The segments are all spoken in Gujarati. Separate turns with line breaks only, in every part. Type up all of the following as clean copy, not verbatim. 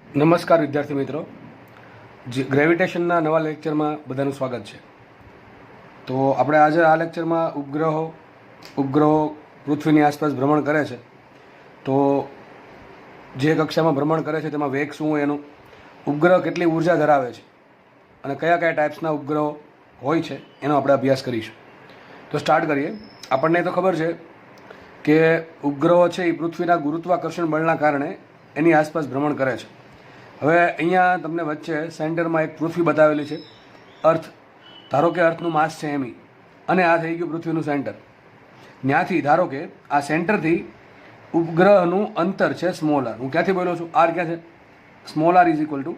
નમસ્કાર વિદ્યાર્થી મિત્રો, ગ્રેવિટેશનના નવા લેક્ચરમાં બધાનું સ્વાગત છે. તો આપણે આજે આ લેક્ચરમાં ઉપગ્રહો પૃથ્વીની આસપાસ ભ્રમણ કરે છે, તો જે કક્ષામાં ભ્રમણ કરે છે તેમાં વેગ શું હોય, એનું ઉપગ્રહ કેટલી ઉર્જા ધરાવે છે અને કયા કયા ટાઈપ્સના ઉપગ્રહો હોય છે એનો આપણે અભ્યાસ કરીશું. તો સ્ટાર્ટ કરીએ. આપણને તો ખબર છે કે ઉપગ્રહો છે એ પૃથ્વીના ગુરુત્વાકર્ષણ બળના કારણે એની આસપાસ ભ્રમણ કરે છે. હવે અહીંયા તમને વચ્ચે સેન્ટરમાં એક પૃથ્વી બતાવેલી છે, અર્થ. ધારો કે અર્થનું માસ છે એમી, અને આ થઈ ગયું પૃથ્વીનું સેન્ટર. ત્યાંથી ધારો કે આ સેન્ટરથી ઉપગ્રહનું અંતર છે સ્મોલ આર. હું ક્યાંથી બોલ્યો છું? આર ક્યાં છે? Small r is equal to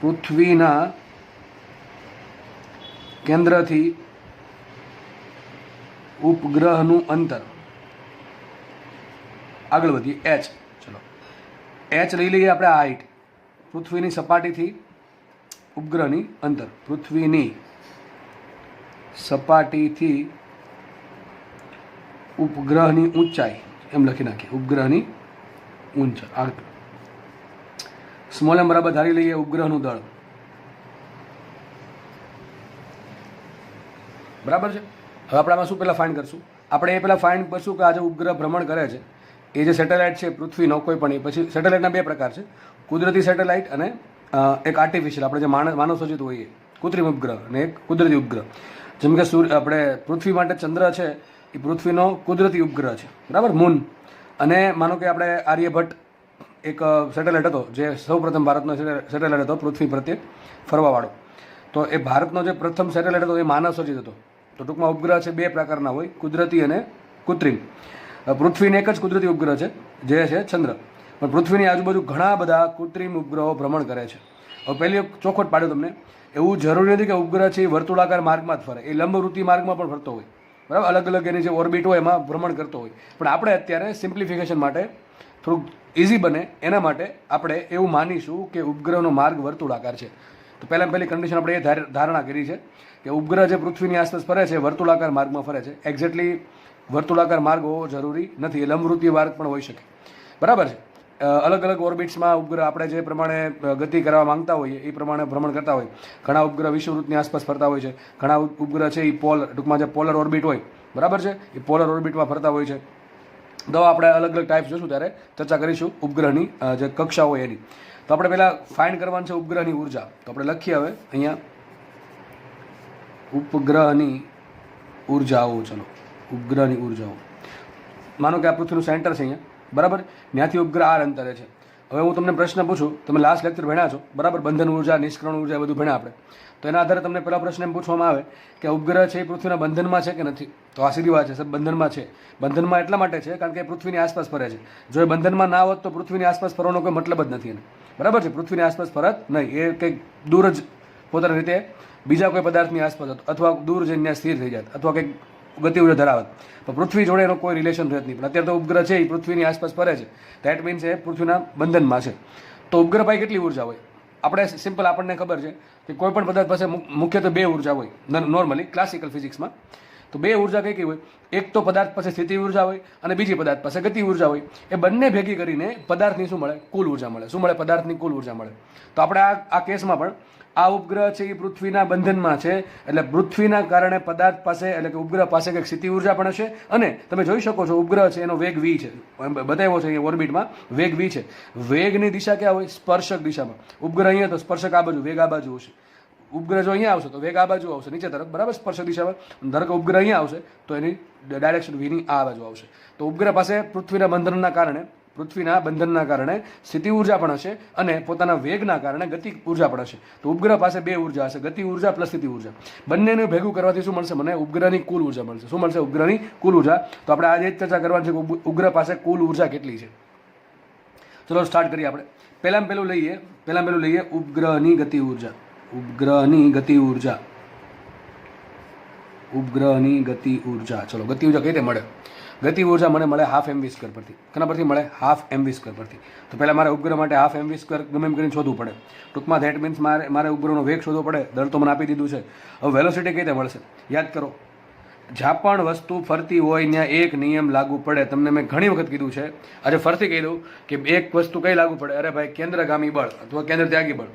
પૃથ્વીના કેન્દ્રથી ઉપગ્રહનું અંતર. આગળ વધીએ. એચ. ચલો, એચ લઈ લઈએ આપણે. આ હાઈટ પૃથ્વીની સપાટીથી ઉપગ્રહની અંતર. પૃથ્વીની સપાટીથી ઉપગ્રહની ઊંચાઈ, એમ લખી નાખીએ. ઉપગ્રહની ઊંચાઈ. આગળ સ્મોલ એમ બરાબર ધારી લઈએ ઉપગ્રહનું દળ. બરાબર છે. હવે આપણે આમાં શું પહેલાં ફાઇન્ડ કરશું? આપણે એ પહેલાં ફાઇન્ડ કરશું કે આ જે ઉપગ્રહ ભ્રમણ કરે છે એ જે સેટેલાઇટ છે પૃથ્વીનો કોઈ પણ, એ પછી સેટેલાઇટના બે પ્રકાર છે, કુદરતી સેટેલાઇટ અને એક આર્ટિફિશિયલ, આપણે જે માનવ સર્જિત હોઈએ કૃત્રિમ ઉપગ્રહ, અને એક કુદરતી ઉપગ્રહ. જેમ કે આપણે પૃથ્વી માટે ચંદ્ર છે એ પૃથ્વીનો કુદરતી ઉપગ્રહ છે, બરાબર, મૂન. અને માનો કે આપણે આર્યભટ્ટ એક સેટેલાઇટ હતો જે સૌપ્રથમ ભારતનો સેટેલાઇટ હતો પૃથ્વી પ્રત્યે ફરવાવાળો. તો એ ભારતનો જે પ્રથમ સેટેલાઇટ હતો એ માનવ સર્જિત હતો. તો ટૂંકમાં ઉપગ્રહ છે બે પ્રકારના હોય, કુદરતી અને કૃત્રિમ. પૃથ્વીને એક જ કુદરતી ઉપગ્રહ છે જે છે ચંદ્ર, પણ પૃથ્વીની આજુબાજુ ઘણા બધા કૃત્રિમ ઉપગ્રહો ભ્રમણ કરે છે. હવે પહેલી ચોખવટ પાડ્યો તમને, એવું જરૂરી નથી કે ઉપગ્રહ છે એ વર્તુળાકાર માર્ગમાં જ ફરે, એ લંબવૃત્તિ માર્ગમાં પણ ફરતો હોય, બરાબર. અલગ અલગ એની જે ઓર્બિટ હોય એમાં ભ્રમણ કરતો હોય. પણ આપણે અત્યારે સિમ્પ્લિફિકેશન માટે, થોડુંક ઇઝી બને એના માટે આપણે એવું માનીશું કે ઉપગ્રહનો માર્ગ વર્તુળાકાર છે. તો પહેલી કન્ડિશન આપણે એ ધારણા કરી છે કે ઉપગ્રહ જે પૃથ્વીની આસપાસ ફરે છે વર્તુળાકાર માર્ગમાં ફરે છે. એક્ઝેક્ટલી વર્તુળાકાર માર્ગ હોવો જરૂરી નથી, એ લંબવૃત્તિ માર્ગ પણ હોઈ શકે, બરાબર છે. અલગ અલગ ઓર્બિટ્સમાં ઉપગ્રહ આપણે જે પ્રમાણે ગતિ કરવા માંગતા હોઈએ એ પ્રમાણે ભ્રમણ કરતા હોય. ઘણા ઉપગ્રહ વિષુવવૃત્તની આસપાસ ફરતા હોય છે, ઘણા ઉપગ્રહ છે એ ટૂંકમાં જે પોલર ઓર્બિટ હોય, બરાબર છે, એ પોલર ઓર્બિટમાં ફરતા હોય છે. તો આપણે અલગ અલગ ટાઈપ્સ જોશું ત્યારે ચર્ચા કરીશું ઉપગ્રહની જે કક્ષા હોય એની. તો આપણે પહેલાં ફાઇન્ડ કરવાનું છે ઉપગ્રહની ઉર્જા. તો આપણે લખીએ હવે અહીંયા ઉપગ્રહની ઉર્જાઓ. ચલો, ઉપગ્રહની ઉર્જાઓ. માનો કે આ પૃથ્વીનું સેન્ટર છે અહીંયા, બરાબર. ત્યાંથી ઉપગ્રહ આર અંતરે છે. હવે હું તમને પ્રશ્ન પૂછું, તમે લાસ્ટ લેક્ચર ભણ્યા છો, બરાબર, બંધન ઉર્જા, નિષ્કર્ષણ ઉર્જા, બધું ભણ્યા આપણે. તો એના આધારે તમને પહેલા પ્રશ્ન એમ પૂછવામાં આવે કે ઉપગ્રહ છે એ પૃથ્વીના બંધનમાં છે કે નથી? તો આ સીધી વાત છે, સર, બંધનમાં છે. બંધનમાં એટલા માટે છે કારણ કે પૃથ્વીની આસપાસ ફરે છે. જો એ બંધનમાં ના હોત તો પૃથ્વીની આસપાસ ફરવાનો કોઈ મતલબ જ નથી એને, બરાબર છે. પૃથ્વીની આસપાસ ફરત નહીં, એ કંઈક દૂર જ પોતાની રીતે બીજા કોઈ પદાર્થની આસપાસ હતો, અથવા દૂર જઈને ત્યાં સ્થિર થઈ જાય, અથવા કંઈક ગતિ ઉર્જા ધરાવત. પણ પૃથ્વી જોડે એનો કોઈ રિલેશન રહેત નહીં. પણ અત્યારે તો ઉપગ્રહ છે એ પૃથ્વીની આસપાસ ફરે છે, ધેટ મીન્સ એ પૃથ્વીના બંધનમાં છે. તો ઉપગ્રહ પાસે કેટલી ઉર્જા હોય? આપણે સિમ્પલ, આપણને ખબર છે કે કોઈ પણ પદાર્થ પાસે મુખ્યત્વે બે ઉર્જા હોય નોર્મલી ક્લાસિકલ ફિઝિક્સમાં. તો બે ઉર્જા કઈ કઈ હોય? એક તો પદાર્થ પાસે સ્થિતિ ઉર્જા હોય અને બીજી પદાર્થ પાસે ગતિ ઉર્જા હોય. એ બંને ભેગી કરીને પદાર્થની શું મળે? કુલ ઉર્જા મળે. શું મળે? પદાર્થની કુલ ઉર્જા મળે. તો આપણે આ કેસમાં પણ આ ઉપગ્રહ છે એ પૃથ્વીના બંધનમાં છે, એટલે પૃથ્વીના કારણે પદાર્થ પાસે, એટલે કે ઉપગ્રહ પાસે કંઈક સ્થિતિ ઉર્જા પણ હશે. અને તમે જોઈ શકો છો ઉપગ્રહ છે એનો વેગ v છે, બતાવ્યો છે અહીંયા ઓર્બિટમાં વેગ v છે. વેગની દિશા ક્યાં હોય? સ્પર્શક દિશામાં. ઉપગ્રહ અહીંયા તો સ્પર્શક આ બાજુ, વેગ આ બાજુ હશે. ઉપગ્રહ જો અહીંયા આવશે તો વેગ આ બાજુ આવશે, નીચે તરફ, બરાબર, સ્પર્શક દિશામાં. ધારો કે ઉપગ્રહ અહીંયા આવશે તો એની ડાયરેક્શન વીની આ બાજુ આવશે. તો ઉપગ્રહ પાસે પૃથ્વીના બંધનના કારણે સ્થિતિ ઉર્જા પણ હશે અને પોતાના વેગના કારણે ગતિ ઉર્જા પણ હશે. તો ઉપગ્રહ પાસે બે ઉર્જા હશે, ગતિ ઉર્જા પ્લસ સ્થિતિ ઉર્જા. બંનેને ભેગું કરવાથી શું મળશે મને? ઉપગ્રહની કુલ ઉર્જા મળશે. શું મળશે? ઉપગ્રહની કુલ ઉર્જા. તો આપણે આજે જ ચર્ચા કરવાની છે કે ઉપગ્રહ પાસે કુલ ઉર્જા કેટલી છે. ચલો સ્ટાર્ટ કરીએ આપણે. પહેલાં લઈએ ઉપગ્રહની ગતિ ઉર્જા. ઉપગ્રહની ગતિ ઉર્જા. ચલો, ગતિ ઉર્જા કઈ રીતે મળે? ગતિ ઉર્જા મને મળે હાફ mv સ્ક્વેર પરથી. કેના પરથી મળે? હાફ mv સ્ક્વેર પરથી. તો પહેલાં મારે ઉપગ્રહ માટે હાફ mv સ્ક્વેર ગમે એમ કરીને શોધવું પડે. ટૂંકમાં ધેટ મીન્સ મારે ઉપગ્રહનો વેગ શોધવો પડે. દળ તો મને આપી દીધું છે. હવે વેલોસિટી કઈ રીતે મળશે? યાદ કરો, જ્યાં પણ વસ્તુ ફરતી હોય ત્યાં એક નિયમ લાગુ પડે. તમને મેં ઘણી વખત કીધું છે, આજે ફરતી કહી દઉં કે એક વસ્તુ કઈ લાગુ પડે? અરે ભાઈ, કેન્દ્રગામી બળ અથવા કેન્દ્ર ત્યાગી બળ.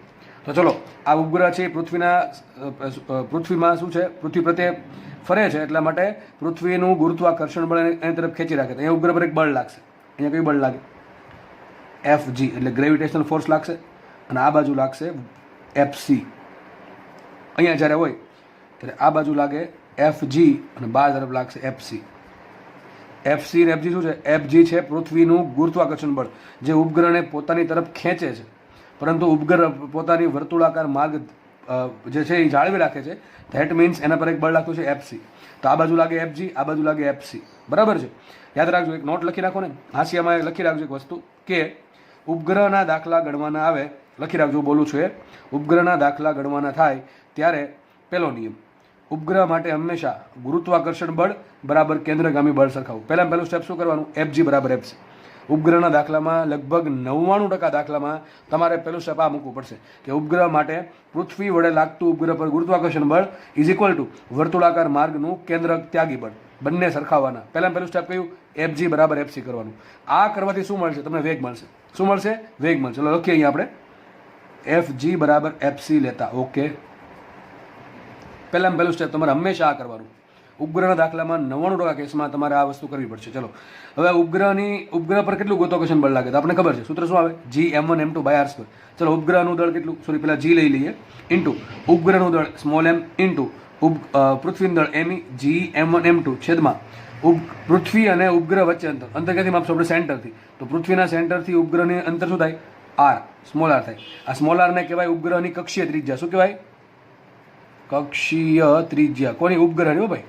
તો ચલો, આ ઉપગ્રહ છે પૃથ્વીમાં શું છે, પૃથ્વી પ્રત્યે ફરે છે, એટલા માટે પૃથ્વીનું ગુરુત્વાકર્ષણ બળ એની તરફ ખેંચી રાખે. અહીંયા ઉપગ્રહ પર એક બળ લાગશે. અહીંયા કયું બળ લાગે? FG એટલે ગ્રેવિટેશનલ ફોર્સ લાગશે, અને આ બાજુ લાગશે FC. અહીંયા જ્યારે હોય ત્યારે આ બાજુ લાગે FG અને બહાર તરફ લાગશે FC. FC અને FG શું છે? FG છે પૃથ્વીનું ગુરુત્વાકર્ષણ બળ, જે ઉપગ્રહને પોતાની તરફ ખેંચે છે, પરંતુ ઉપગ્રહ પોતાની વર્તુળાકાર માર્ગ જે છે એ જાળવી રાખે છે. ધેટ મીન્સ એના પર એક બળ લાગતું છે FC. તો આ બાજુ લાગે FG, આ બાજુ લાગે FC. બરાબર છે? યાદ રાખજો, એક નોટ લખી રાખો ને, હાંસિયામાં લખી રાખજો એક વસ્તુ કે ઉપગ્રહના દાખલા ગણવાના આવે, લખી રાખજો, બોલું છું એ, ઉપગ્રહના દાખલા ગણવાના થાય ત્યારે પહેલો નિયમ, ઉપગ્રહ માટે હંમેશા ગુરુત્વાકર્ષણ બળ બરાબર કેન્દ્રગામી બળ સરખાવું. પહેલું સ્ટેપ શું કરવાનું? FG બરાબર FC. ઉપગ્રહના દાખલામાં લગભગ 99% દાખલામાં તમારે પહેલું સ્ટેપ આ મૂકવું પડશે કે ઉપગ્રહ માટે પૃથ્વી વડે લાગતું ઉપગ્રહ પર ગુરુત્વાકર્ષણ બળ ઇઝ ઇક્વલ ટુ વર્તુળાકાર માર્ગનું કેન્દ્ર ત્યાગી બળ, બંને સરખાવવાના. પહેલું સ્ટેપ કયું? FG બરાબર FC કરવાનું. આ કરવાથી શું મળશે? તમને વેગ મળશે. શું મળશે? વેગ મળશે. ચલો લખીએ અહીંયા આપણે FG બરાબર FC લેતા. ઓકે, પહેલું સ્ટેપ તમારે હંમેશા આ કરવાનું. ઉપગ્રહના દાખલામાં 99% કેસમાં તમારે આ વસ્તુ કરવી પડશે. ચલો, હવે ઉપગ્રહ પર કેટલું ગુરુત્વાકર્ષણ બળ લાગે? તો આપણે ખબર છે, સૂત્ર શું આવે? Gm1m2/r². ચલો, ઉપગ્રહનું દળ કેટલું? પેલા G લઈ લઈએ, ઇન્ટુ ઉપગ્રહનું દળ સ્મોલ m ઇન્ટુ પૃથ્વીનું દળ me, Gm1m2 છેદમાં પૃથ્વી અને ઉપગ્રહ વચ્ચે અંતર ક્યાંથી માપશું આપણે? સેન્ટરથી. તો પૃથ્વીના સેન્ટરથી ઉપગ્રહની અંતર શું થાય? R, સ્મોલ r થાય. આ સ્મોલ r ને કહેવાય ઉપગ્રહની કક્ષીય ત્રિજ્યા. શું કહેવાય? કક્ષીય ત્રિજ્યા. કોની? ઉપગ્રહની. હો ભાઈ,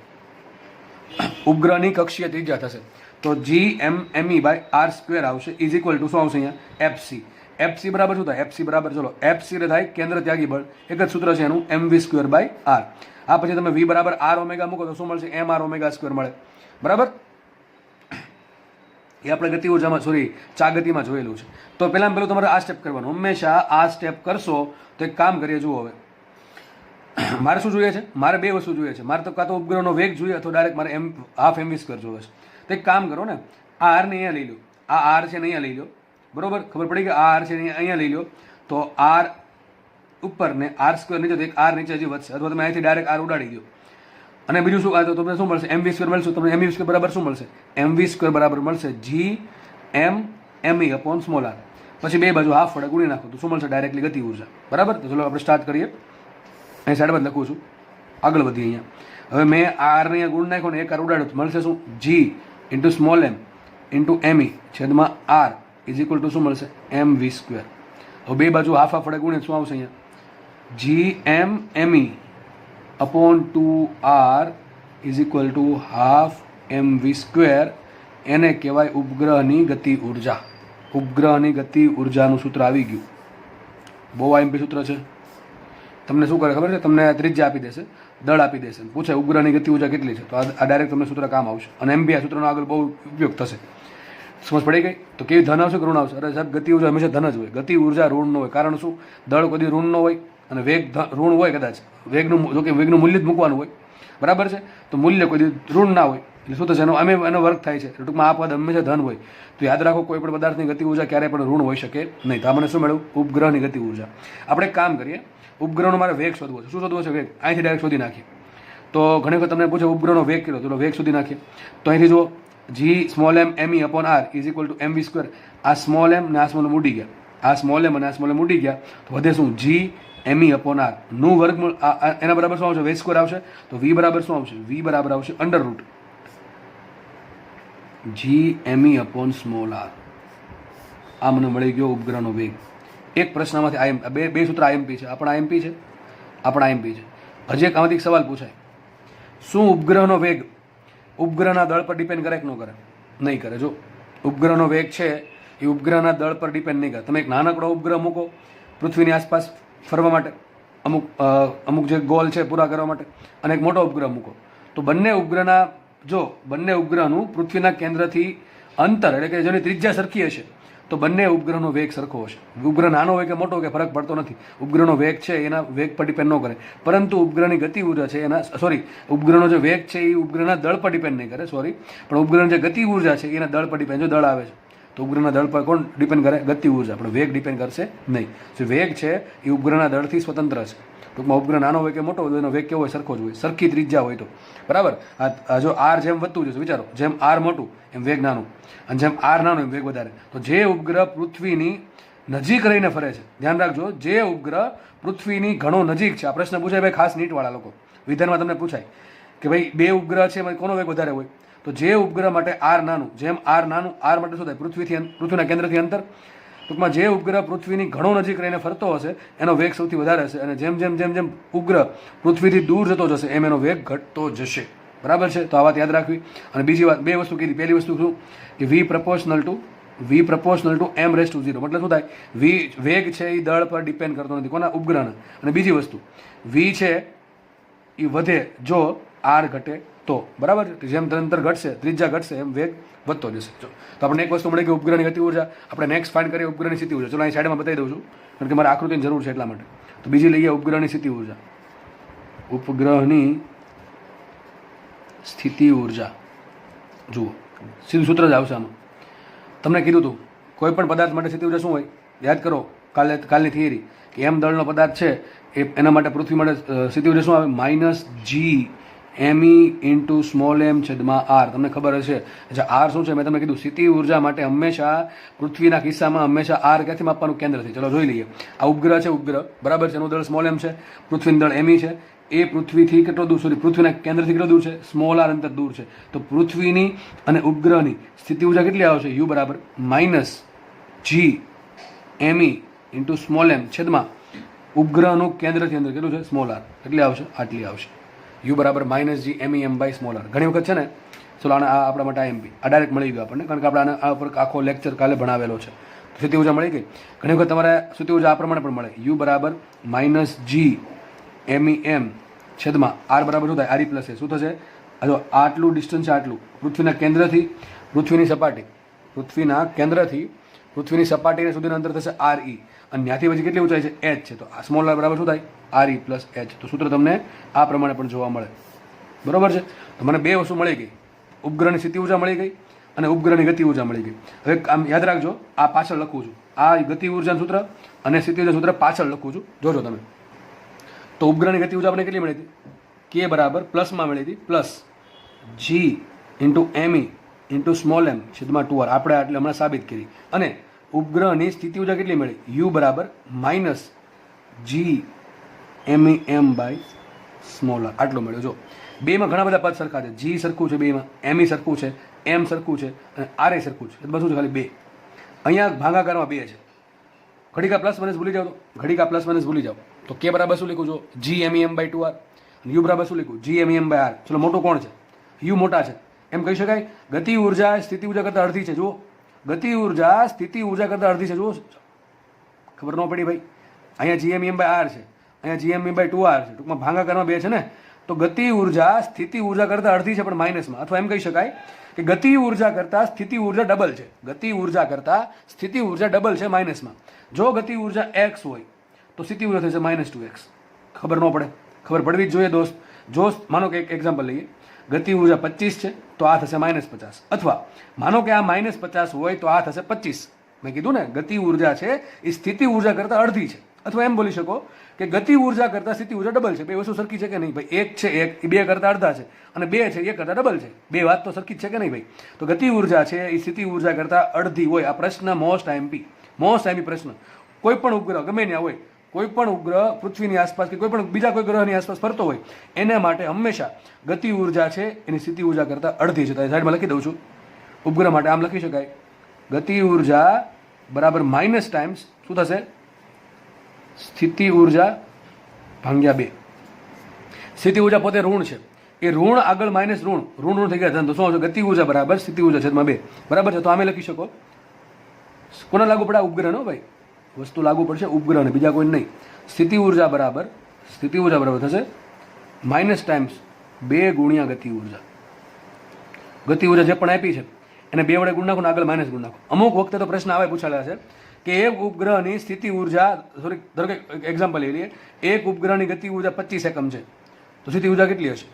ઉપગ્રહની કક્ષીય ત્રિજ્યા થશે. તો Gme/r² આવશે, ઇઝ ઇક્વલ ટુ શું આવશે અહીંયા? FC. FC બરાબર શું થાય? FC બરાબર, ચલો, FC ને થાય કેન્દ્ર ત્યાગી બળ. એક જ સૂત્ર છે એનું, mv²/r. આ પછી તમે v બરાબર r ઓમેગા મૂકો તો શું મળશે? mr ઓમેગા² મળે. બરાબર? એ આપણે ગતિ ઉર્જામાં, ચા ગતિમાં જોયેલું છે. તો પહેલું તમારે આ સ્ટેપ કરવાનું. હંમેશા આ સ્ટેપ કરશો તો એક કામ કરીએ, જુઓ હવે મારે શું જોઈએ છે? મારે બે વસ્તુ જોઈએ છે. મારે તો કાં તો ઉપગ્રહનો વેગ જોઈએ અથવા ડાયરેક્ટ મારે ½ mv² જોઈએ છે. તો એક કામ કરો ને, આ r ને અહીંયા લઈ લો, આ r છે ને અહીંયા લઈ લો. બરોબર? ખબર પડી કે આ r છે ને અહીંયા લઈ લો. તો r ઉપર ને r² નીચે, તો એક r નીચે હજી વધશે, અથવા તમે અહીંથી ડાયરેક્ટ r ઉડાડી દો. અને બીજું શું? તો તમને શું મળશે? mv² મળશે. તમને mv² બરાબર શું મળશે? mv² બરાબર મળશે Gm_me/r. પછી બે બાજુ હાફ વડે ગુણી નાખો તો શું મળશે? ડાયરેક્ટલી ગતિ ઉર્જા. બરાબર? તો ચલો આપણે સ્ટાર્ટ કરીએ. અહીં સાઈડ પર લખું છું, આગળ વધીએ. અહીંયા હવે મેં આ r ને અહીંયા ગુણ નાખ્યો ને એક r ઉડાડ્યો તો મળશે શું? G into small m into me છેદમાં r ઇઝ ઇક્વલ ટુ શું મળશે? mv². હવે બે બાજુ હાફ હાફ વડે ગુણે શું આવશે અહીંયા? Gme/2r is equal two half mv². એને કહેવાય ઉપગ્રહની ગતિ ઉર્જા. ઉપગ્રહની ગતિ ઉર્જાનું સૂત્ર આવી ગયું. બહુ આઈએમપી સૂત્ર છે. તમને શું કરે ખબર છે? તમને ત્રિજ્યા આપી દેશે, દળ આપી દેશે, પૂછે ઉપગ્રહની ગતિ ઉર્જા કેટલી છે, તો આ ડાયરેક્ટ તમને સૂત્ર કામ આવશે. અને એમ બી આ સૂત્રનો આગળ બહુ ઉપયોગ થશે. સમજ પડી ગઈ? તો કેવી ધન આવશે કે ઋણ આવશે? અરે સાહેબ, ગતિ ઉર્જા હંમેશા ધન જ હોય. ગતિ ઉર્જા ઋણ ન હોય. કારણ શું? દળ કદી ઋણ ન હોય અને વેગ ઋણ હોય. કદાચ વેગનું, જો કે વેગનું મૂલ્ય જ મૂકવાનું હોય. બરાબર છે? તો મૂલ્ય કોઈ ઋણ ના હોય એટલે શું થશે? એનો વર્ક થાય છે. ટૂંકમાં આ પદ હંમેશા ધન હોય. તો યાદ રાખો, કોઈ પણ પદાર્થની ગતિ ઉર્જા ક્યારેય પણ ઋણ હોઈ શકે નહીં. તો આ મને શું મળ્યું? ઉપગ્રહની ગતિ ઉર્જા. આપણે એક કામ કરીએ, ઉપગ્રહનો મારે વેગ શોધવો છે. શું શોધવો છે? વેગ. અહીંથી ડાયરેક્ટ શોધી નાખીએ. તો ઘણી વખત તમને પૂછે ઉપગ્રહનો વેગ કેટલો, તો વેગ શોધી નાખીએ. તો અહીંથી જુઓ, Gm_me/r is equal two mv². આ સ્મોલ m ને આ સ્મોલ m ઉડી ગયા. આ સ્મોલ m અને આ સ્મોલ m ઉડી ગયા તો વધે શું? Gme/r નું વર્ગમૂળ. એના બરાબર શું આવશે? v² આવશે. તો v બરાબર શું આવશે? v બરાબર આવશે √ Gme/r. આ મને મળી ગયો ઉપગ્રહનો વેગ. એક પ્રશ્નમાંથી બે સૂત્ર આઈએમપી છે. આપણા આઈએમપી છે. હજી એક આમાંથી સવાલ પૂછાય, શું ઉપગ્રહનો વેગ ઉપગ્રહના દળ પર ડિપેન્ડ કરે કે ન કરે? નહીં કરે. જો ઉપગ્રહનો વેગ છે એ ઉપગ્રહના દળ પર ડિપેન્ડ નહીં કરે. તમે એક નાનકડો ઉપગ્રહ મૂકો પૃથ્વીની આસપાસ ફરવા માટે, અમુક જે ગોલ છે પૂરા કરવા માટે, અને એક મોટો ઉપગ્રહ મૂકો, તો બંને ઉપગ્રહનું પૃથ્વીના કેન્દ્રથી અંતર, એટલે કે જેની ત્રિજ્યા સરખી હશે, તો બંને ઉપગ્રહનો વેગ સરખો હશે. ઉપગ્રહ નાનો હોય કે મોટો હોય કે ફરક પડતો નથી. ઉપગ્રહનો વેગ છે એના વેગ પર ડિપેન્ડ ન કરે, પરંતુ ઉપગ્રહની ગતિ ઉર્જા છે એના ઉપગ્રહનો જે વેગ છે એ ઉપગ્રહના દળ પર ડિપેન્ડ નહીં કરે, પણ ઉપગ્રહની જે ગતિ ઉર્જા છે એના દળ પર ડિપેન્ડ. જો દળ આવે છે તો ઉપગ્રહના દળ પર કોણ ડિપેન્ડ કરે? ગતિ ઉર્જા. પણ વેગ ડિપેન્ડ કરશે નહીં. જે વેગ છે એ ઉપગ્રહના દળથી સ્વતંત્ર છે. ટૂંકમાં ઉપગ્રહ નાનો હોય કે મોટો હોય એનો વેગ કેવો હોય? સરખો જ હોય, સરખી ત્રિજ્યા હોય તો. બરાબર. આ જો આર જેમ વધતું જશે, વિચારો, જેમ આર મોટું એમ વેગ નાનું, અને જેમ આર નાનો એમ વેગ વધારે. તો જે ઉપગ્રહ પૃથ્વીની નજીક રહીને ફરે છે, ધ્યાન રાખજો, જે ઉપગ્રહ પૃથ્વીની ઘણો નજીક છે. આ પ્રશ્ન પૂછાય ભાઈ ખાસ નીટવાળા લોકો, વિધાનમાં તમને પૂછાય કે ભાઈ બે ઉપગ્રહ છે એમાં કોનો વેગ વધારે હોય? તો જે ઉપગ્રહ માટે આર નાનું, જેમ આર નાનું, આર માટે શું થાય? પૃથ્વીના કેન્દ્રથી અંતર. ટૂંકમાં જે ઉપગ્રહ પૃથ્વીની ઘણો નજીક રહીને ફરતો હશે એનો વેગ સૌથી વધારે હશે, અને જેમ જેમ જેમ જેમ ઉપગ્રહ પૃથ્વીથી દૂર જતો જશે એમ એનો વેગ ઘટતો જશે. બરાબર છે? તો આ વાત યાદ રાખવી. અને બીજી વાત, બે વસ્તુ કીધી. પહેલી વસ્તુ શું? કે v પ્રપોર્શનલ ટુ m⁻⁴. મતલબ શું થાય? વેગ છે એ દળ પર ડિપેન્ડ કરતો નથી, કોના? ઉપગ્રહના. અને બીજી વસ્તુ, v છે એ વધે જો r ઘટે તો. બરાબર. જેમ અંતર ઘટશે, ત્રિજ્યા ઘટશે, એમ વેગ વધતો જશે. તો આપણને એક વસ્તુ મળી ગઈ, ઉપગ્રહની ગતિ ઉર્જા. આપણે નેક્સ્ટ ફાઇન્ડ કરીએ ઉપગ્રહની સ્થિતિ ઉર્જા. ચલો અહીં સાઈડમાં બતાવી દઉં છું, કારણ કે મારે આકૃતિની જરૂર છે એટલા માટે. તો બીજી લઈએ ઉપગ્રહની સ્થિતિ ઉર્જા. ઉપગ્રહની સ્થિતિ ઉર્જા જુઓ, સીધું સૂત્ર જ આવશે આમાં. તમને કીધું હતું કોઈ પણ પદાર્થ માટે સ્થિતિ ઉર્જા શું હોય? યાદ કરો કાલની થિયરી કે એમ દળનો પદાર્થ છે એના માટે પૃથ્વી માટે સ્થિતિ ઉર્જા શું આવે? -g me/r. તમને ખબર હશે આર શું છે? મેં તમને કીધું સ્થિતિ ઉર્જા માટે હંમેશા પૃથ્વીના કિસ્સામાં હંમેશા આર ક્યાંથી માપવાનું? કેન્દ્રથી. ચલો જોઈ લઈએ. આ ઉપગ્રહ છે, ઉપગ્રહ બરાબર છે, એનું દળ સ્મોલ એમ છે, પૃથ્વીનું દળ એમી છે. એ પૃથ્વીથી કેટલો દૂર? પૃથ્વીના કેન્દ્રથી કેટલો દૂર છે? સ્મોલ આર અંતર દૂર છે. તો પૃથ્વીની અને ઉપગ્રહની સ્થિતિ ઉર્જા કેટલી આવશે? u બરાબર -g me સ્મોલ એમ છેદમાં ઉપગ્રહનું કેન્દ્રથી અંદર કેટલું છે? Small r. કેટલી આવશે? આટલી આવશે. u બરાબર -g me/સ્મોલ આર. ઘણી વખત છે ને, ચલો આને આ આપણા માટે IMP આ ડાયરેક્ટ મળી ગયું આપણને, કારણ કે આપણે આના ઉપર આખો લેક્ચર કાલે ભણાવેલો છે. સ્થિતિ ઉર્જા મળી ગઈ. ઘણી વખત તમારે સ્થિતિ ઉર્જા આ પ્રમાણે પણ મળે. u બરાબર -g me/r બરાબર શું થાય? re + a. શું થશે? જો આટલું ડિસ્ટન્સ છે, આટલું પૃથ્વીના કેન્દ્રથી પૃથ્વીની સપાટીને સુધીનું અંતર થશે re, અને ત્યાંથી પછી કેટલી ઊંચાઈ છે? h છે. તો આ સ્મોલ આર બરાબર શું થાય? re + h. તો સૂત્ર તમને આ પ્રમાણે પણ જોવા મળે. બરોબર છે? તો મને બે વસ્તુ મળી ગઈ, ઉપગ્રહની સ્થિતિ ઉર્જા મળી ગઈ અને ઉપગ્રહની ગતિ ઉર્જા મળી ગઈ. હવે આમ યાદ રાખજો, આ પાછળ લખું છું, આ ગતિ ઉર્જાનું સૂત્ર અને સ્થિતિ ઉર્જા સૂત્ર પાછળ લખું છું, જોજો તમે. તો ઉપગ્રહની ગતિ ઉર્જા આપણે કેટલી મળી હતી? k બરાબર પ્લસમાં મળી હતી, +g me સ્મોલ m છેદમાં 2r. આપણે એટલે હમણાં સાબિત કરી. અને ઉપગ્રહની સ્થિતિ ઉર્જા કેટલી મળી? u બરાબર -g me/સ્મોલ આર. આટલું મળ્યું. જો બેમાં ઘણા બધા પદ સરખા છે. g સરખું છે બેમાં, me સરખું છે, m સરખું છે, અને r સરખું છે. બધું છે, ખાલી બે. અહીંયા ભાગાકારમાં બે છે. ઘડીકા પ્લસ માઇનસ ભૂલી જાઓ, ભૂલી જાઓ. તો k બરાબર શું લીધું? જો g me/2r. u બરાબર શું લીધું? g me/r. ચલો મોટું કોણ છે? u મોટા છે. એમ કહી શકાય ગતિ ઉર્જા સ્થિતિ ઉર્જા કરતાં અડધી છે. જુઓ, ગતિ ઉર્જા સ્થિતિ ઉર્જા કરતાં અડધી છે. જુઓ, ખબર ન પડી ભાઈ? અહીંયા g me/r છે, અહીંયા g me/2r છે. ટૂંકમાં ભાગાકારમાં બે છે ને, તો ગતિ ઉર્જા સ્થિતિ ઉર્જા કરતાં અડધી છે, પણ માઇનસમાં. અથવા એમ કહી શકાય કે ગતિ ઉર્જા કરતાં સ્થિતિ ઉર્જા ડબલ છે. ગતિ ઉર્જા કરતાં સ્થિતિ ઉર્જા ડબલ છે, માઇનસમાં. જો ગતિ ઉર્જા x હોય તો સ્થિતિ ઉર્જા થશે -2x. ખબર ન પડે? ખબર પડવી જ જોઈએ દોસ્ત. જો માનો કે એક એક્ઝામ્પલ લઈએ, ગતિ ઉર્જા 25 છે તો આ થશે -50. અથવા માનો કે આ -50 હોય તો આ થશે 25. મેં કીધું ને, ગતિ ઉર્જા છે એ સ્થિતિ ઉર્જા કરતાં અડધી છે. અથવા એમ બોલી શકો કે ગતિ ઉર્જા કરતાં સ્થિતિ ઉર્જા ડબલ છે. બે વસ્તુ સરખી છે કે નહીં ભાઈ? એક છે એક, એ બે કરતાં અડધા છે, અને બે છે એ કરતાં ડબલ છે. બે વાત તો સરખી જ છે કે નહીં ભાઈ? તો ગતિ ઉર્જા છે એ સ્થિતિ ઉર્જા કરતાં અડધી હોય. આ પ્રશ્ન મોસ્ટ IMP પ્રશ્ન. કોઈ પણ ઉપગ્રહ ગમે ત્યાં હોય, કોઈ પણ ઉપગ્રહ પૃથ્વીની આસપાસ કે કોઈ પણ બીજા કોઈ ગ્રહની આસપાસ ફરતો હોય, એના માટે હંમેશા ગતિ ઉર્જા છે એની સ્થિતિ ઉર્જા કરતાં અડધી છે. તો સાઈડમાં લખી દઉં છું. ઉપગ્રહ માટે આમ લખી શકાય, ગતિ ઉર્જા બરાબર માઇનસ ટાઈમ્સ શું થશે? સ્થિતિ ઉર્જા ભાગ્યા 2. સ્થિતિ ઉર્જા પોતે ઋણ છે, એ ઋણ આગળ માઇનસ ઋણ થઈ ગયા. તો શું આવશે? ગતિ ઉર્જા બરાબર સ્થિતિ ઉર્જા છેદમાં 2. બરાબર છે? તો આમે લખી શકો. કોને લાગુ પડે? ઉપગ્રહનો ભાઈ વસ્તુ લાગુ પડશે, ઉપગ્રહને, બીજા કોઈ નહીં. સ્થિતિ ઉર્જા બરાબર થશે માઇનસ ટાઈમ્સ 2 ગુણ્યા ગતિ ઉર્જા. ગતિ ઉર્જા જે પણ આપી છે એને 2 વડે ગુણ નાખો ને આગળ માઇનસ ગુણ નાખો. અમુક વખતે તો પ્રશ્ન આવે પૂછાયેલા છે કે એક ઉપગ્રહની સ્થિતિ ઉર્જા, સોરી ધારો કે એક્ઝામ્પલ લઈ લઈએ, એક ઉપગ્રહની ગતિ ઉર્જા 25 એકમ છે, તો સ્થિતિ ઉર્જા કેટલી હશે?